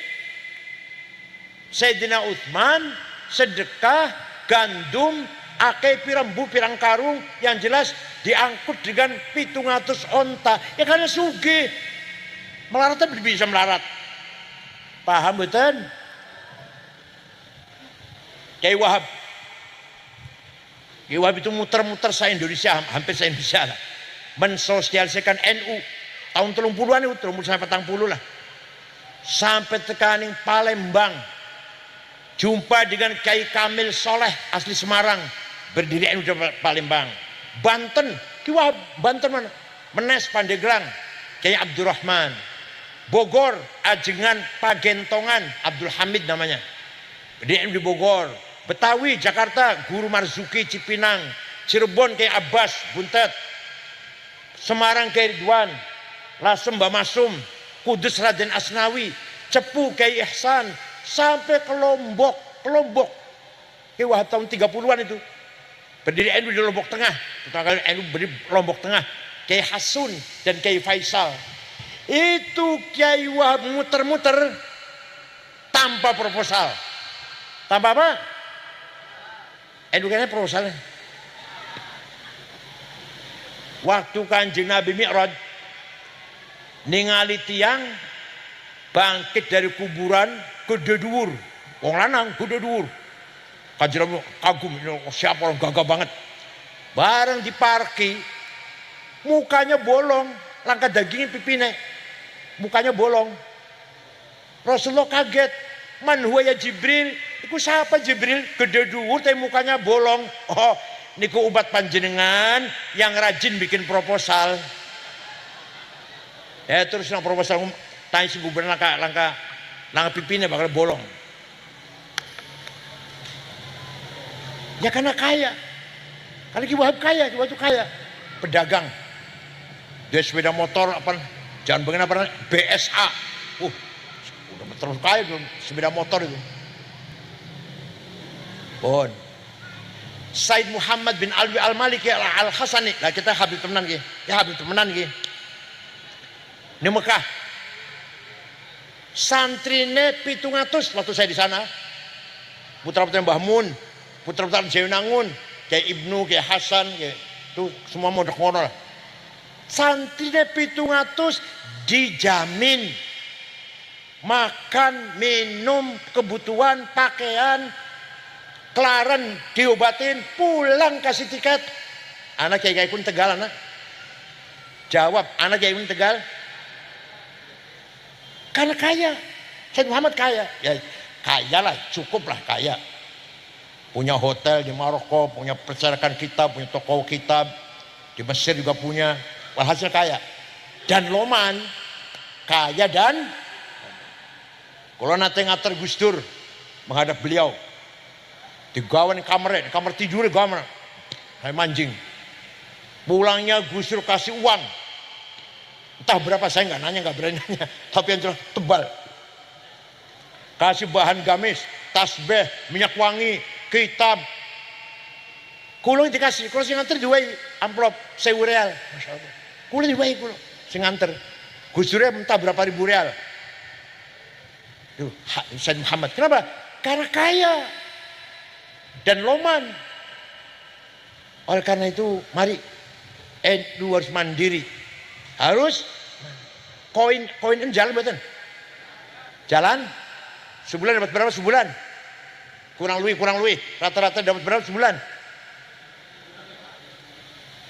Sayyidina Utsman sedekah gandum akeh pirang karung, yang jelas diangkut dengan 700 onta. Ya karena sugih. Melaratnya bisa melarat. Paham betul? Kiai Wahab itu muter-muter se-Indonesia, hampir se-Indonesia lah, mensosialisasikan NU tahun 30-an itu, 30 sampai 40 lah, sampai tekaning Palembang, jumpa dengan Kiai Kamil Soleh asli Semarang, berdiri NU di Palembang. Banten, Kiai Wahab, Banten mana? Menes Pandeglang, Kiai Abdurrahman. Bogor, Ajengan Pagentongan, Abdul Hamid namanya, berdiri NU di Bogor. Betawi, Jakarta, Guru Marzuki Cipinang. Cirebon, Kiai Abbas Buntet. Semarang, Kiai Ridwan. Lasem, Mbah Masum. Kudus, Raden Asnawi. Cepu, Kiai Ihsan. Sampai ke Lombok. Kiai Wahab tahun 30-an itu, berdiri NU di Lombok Tengah. Pertama kali NU berdiri Lombok Tengah. Kiai Hasun dan Kiai Faisal. Itu Kiai Wahab muter-muter tanpa proposal. Tanpa apa? Kayaknya proposalnya. Waktu Kanjeng Nabi Mi'raj, ningali tiang bangkit dari kuburan gede dhuwur. Wong lanang gede dhuwur. Kanjeng Nabi kagum, siapa orang gagah banget. Bareng diparki, mukanya bolong, langkah dagingnya pipine. Mukanya bolong. Rasulullah kaget. Man huwa ya Jibril? Iku siapa Jibril? Gede dhuwur tapi mukanya bolong. Oh, niku umat panjenengan yang rajin bikin proposal. Ya terus nang proposal tanya si gubernur langkah pipinnya bakal bolong. Ya karena kaya. Karena Kiai Wahab kaya, Kiai Wahab itu kaya. Pedagang. Dia sepeda motor apa? Jangan pengen apa? BSA. Udah terus kaya sepeda motor itu. Bon. Said Muhammad bin Alwi Al-Maliki Al-Hasani. Lah kita Habib temenan ki. Ya Habib temenan ki. Di Mekah. Santrine 700 waktu saya di sana. Putra-putra Mbah Mun, putra-putra Jainangun, kayak Ibnu, kayak Hasan, kayak itu semua mondok-mondok. Santrine 700 dijamin makan, minum, kebutuhan, pakaian, kelaran diobatin, pulang kasih tiket. Anak Kiai pun Tegal anak. Jawab, anak Kiai pun Tegal. Karena kaya. Said Muhammad kaya. Ya kaya lah, cukup lah kaya. Punya hotel di Maroko, punya percetakan kitab, punya toko kitab. Di Mesir juga punya. Walhasil kaya. Dan Loman kaya dan kalau nanti ngatur Gus Dur menghadap beliau, digawan kamar tidur gawan, kayak manjing. Pulangnya Gus Dur kasih uang, entah berapa saya nggak nanya, nggak berani nanya, tapi yang jelas tebal. Kasih bahan gamis, tasbih, minyak wangi, kitab. Kulo dikasih, kalau sing nganter diwai amplop 1000 real, masya Allah. Kulo diwai kulo, sing nganter. Gus Dur entah berapa ribu real. Tuh, Said Muhammad. Kenapa? Karena kaya dan Loman. Oleh karena itu, mari NU harus mandiri. Harus koin jalan betul. Jalan sebulan dapat berapa sebulan? Kurang lebih. Rata-rata dapat berapa sebulan?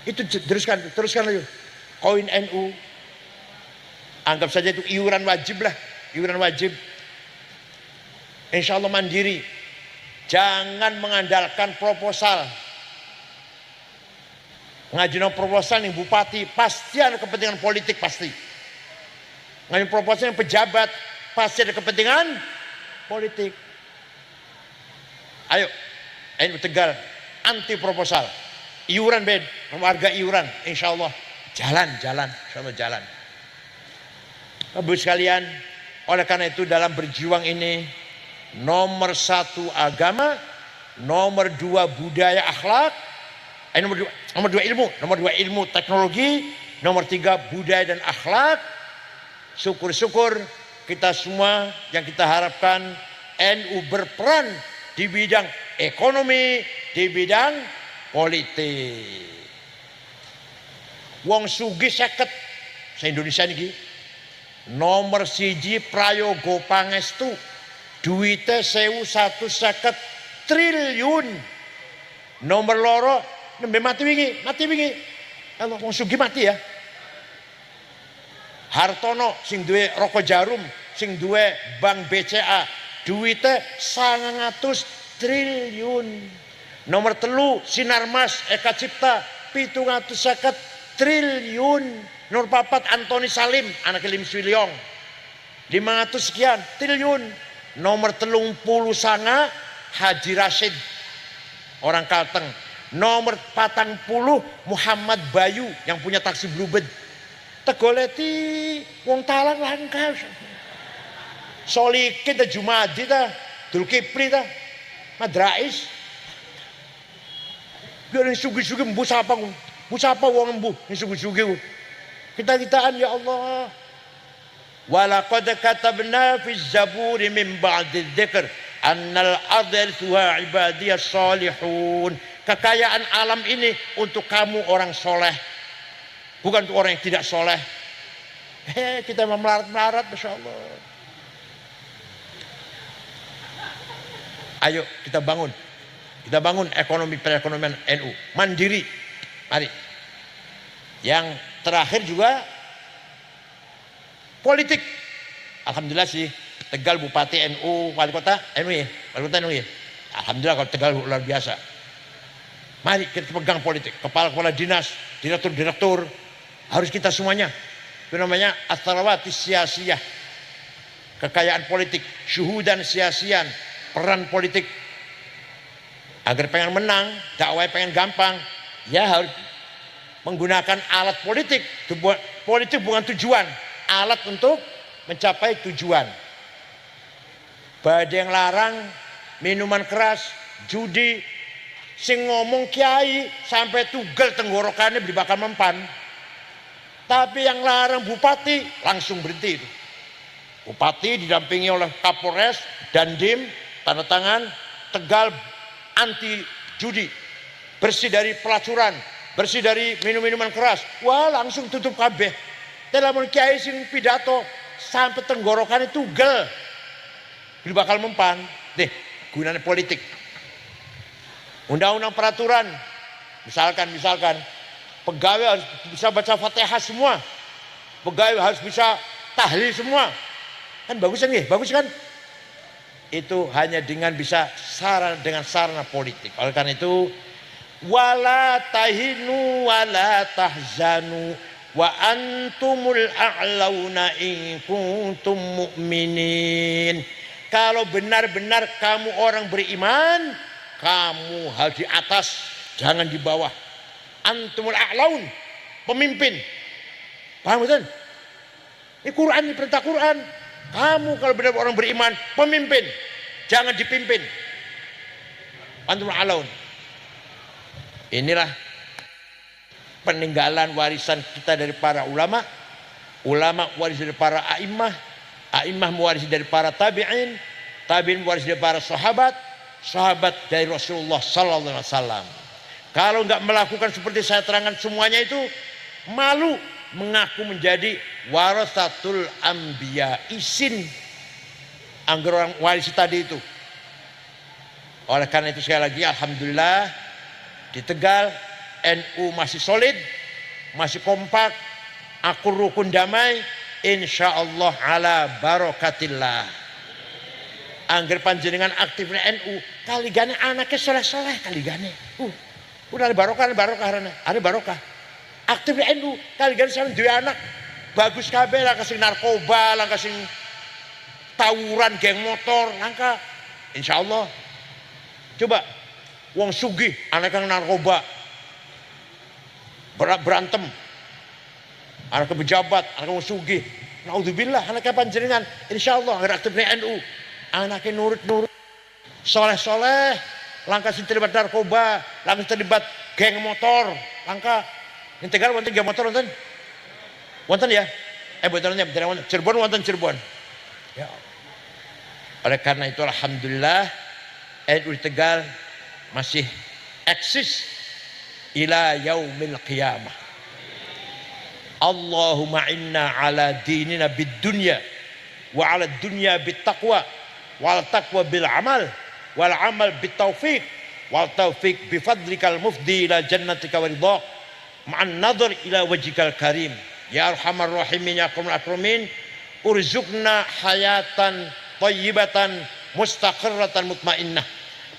Itu teruskan lagi. Koin NU. Anggap saja itu iuran wajib lah, iuran wajib. Insya Allah mandiri. Jangan mengandalkan proposal. Ngajuin proposal nih bupati, pasti ada kepentingan politik pasti. Ngajuin proposal yang pejabat, pasti ada kepentingan politik. Ayo, NU Tegal anti proposal. Iuran bed, warga iuran, insya Allah jalan, insya Allah jalan. Ibu sekalian, oleh karena itu dalam berjuang ini nomor satu agama, nomor 2 budaya akhlak, nomor dua ilmu teknologi, nomor 3 budaya dan akhlak. Syukur-syukur kita semua yang kita harapkan NU berperan di bidang ekonomi, di bidang politik. Wong sugih 50 se-Indonesia niki. Nomor 1 prayoga pangestu. Duite 1.150 triliun. Nomor loro nembe mati wingi. Allah wong sugih mati ya. Hartono sing duwe rokok jarum, sing duwe bank BCA, duite 900 triliun. Nomor 3 Sinarmas Eka Cipta 750 triliun. Nomor 4 Antoni Salim anak Lim Swiliong 500 sekian triliun. Nomor 30 Haji Rashid orang Kalteng. Nomor 40 Muhammad Bayu yang punya taksi Bluebird. Tegoleti wong talang langka. Solikin ta Jumadi ta Dulkipli ta Madrais. Biar sugi-sugi mbu sapa wong mbu sugi-sugi. Kita-kitaan ya Allah. Walaqad katabna fi zaburi min ba'di dzikr annal arda yarithuha ibadiyas salihun. Kekayaan alam ini untuk kamu orang soleh, bukan untuk orang yang tidak soleh. Kita melarat-melarat, Masya Allah. Ayo kita bangun ekonomi perekonomian NU mandiri. Mari. Yang terakhir juga politik. Alhamdulillah sih Tegal Bupati NU, Wali Kota NU ya, Wali Kota NU ya. Alhamdulillah kalau Tegal luar biasa. Mari kita pegang politik, kepala-kepala dinas, direktur-direktur, harus kita semuanya. Itu namanya as-sarawati siyasiyah. Kekayaan politik, syuhudan siyasian, peran politik. Agar pengen menang, dakwah pengen gampang, ya harus menggunakan alat politik. Politik bukan tujuan, alat untuk mencapai tujuan. Badai yang larang minuman keras, judi, sing ngomong kiai sampai tugel tenggorokannya bakal mempan. Tapi yang larang bupati langsung berhenti itu. Bupati didampingi oleh Kapolres, Dandim, tanda tangan, Tegal anti judi, bersih dari pelacuran, bersih dari minum-minuman keras. Wah langsung tutup kabeh. Telamun kiai sing pidato sampai tenggorokannya tugel, bakal mempan. Deh, gunanya politik. Undang-undang peraturan, misalkan pegawai harus bisa baca Fatihah semua, pegawai harus bisa tahlil semua, kan bagus kan? Bagus kan? Itu hanya dengan bisa sarana politik. Oleh karena itu, wala tahinu wala tahzanu wa antumul a'launa in kuntum mu'minin. Kalau benar-benar kamu orang beriman, kamu harus di atas, jangan di bawah. Antumul a'laun, pemimpin. Paham betul? Ini Quran, ini perintah Quran. Kamu kalau benar orang beriman, pemimpin, jangan dipimpin. Antumul a'laun. Inilah peninggalan warisan kita dari para ulama. Ulama waris dari para a'immah, a'immah mewarisi dari para tabi'in, tabi'in mewarisi dari para sahabat, sahabat dari Rasulullah sallallahu alaihi wasallam. Kalau enggak melakukan seperti saya terangkan semuanya itu, malu mengaku menjadi warasatul anbiya, isin angger orang warisi tadi itu. Oleh karena itu sekali lagi alhamdulillah di Tegal NU masih solid, masih kompak, akur rukun damai, insyaallah ala barakatillah. Angger panjenengan aktifnya NU, kaligane anaknya soleh-soleh kaligane. Udah ada barokah rana, ada barokah. Aktifnya NU, kaligane sampe duwe anak bagus kabeh lah, kasing narkoba, lah kasing tawuran, geng motor, langka. Insyaallah. Coba wong sugih anak yang narkoba, berantem, anak pejabat, anak wong sugih. Naudzubillah, anaknya panjenengan, insyaallah aktifnya NU. Anaknya nurut, soleh-soleh, langka sing terlibat narkoba, langka terlibat geng motor, langka. Yang Tegal wonten geng motor wonten? Wonten ya? Betul wonten. Cirebon wonten Cirebon. Ya. Oleh karena itu alhamdulillah NU Tegal masih eksis ila yaumil qiyamah. Allahumma inna ala dinina bid dunya wa ala dunya bit taqwa wal taqwa bil amal wal amal bit taufiq wal taufiq bi fadlikal mufdi ila jannatika wa ridha ma'an nadhar ila wajhikal karim ya arhamar rahimin ya akramul akramin urzukna hayatan thayyibatan mustaqirratan mutmainnah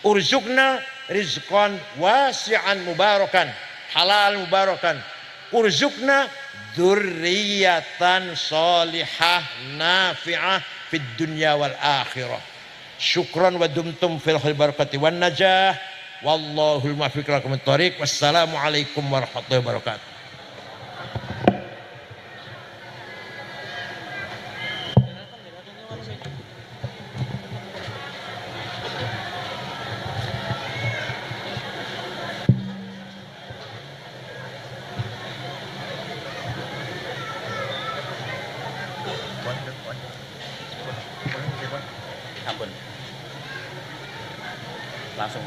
urzukna rizqan wasi'an mubarakan halal mubarakan urzukna dzurriyyatan shalihah nafi'ah fid dunya wal akhirah. Syukran wa dumtum fil khair barakati wan najah wallahul muwaffiq lakum thoriq. Wassalamualaikum warahmatullahi wabarakatuh. Ampun. Langsung.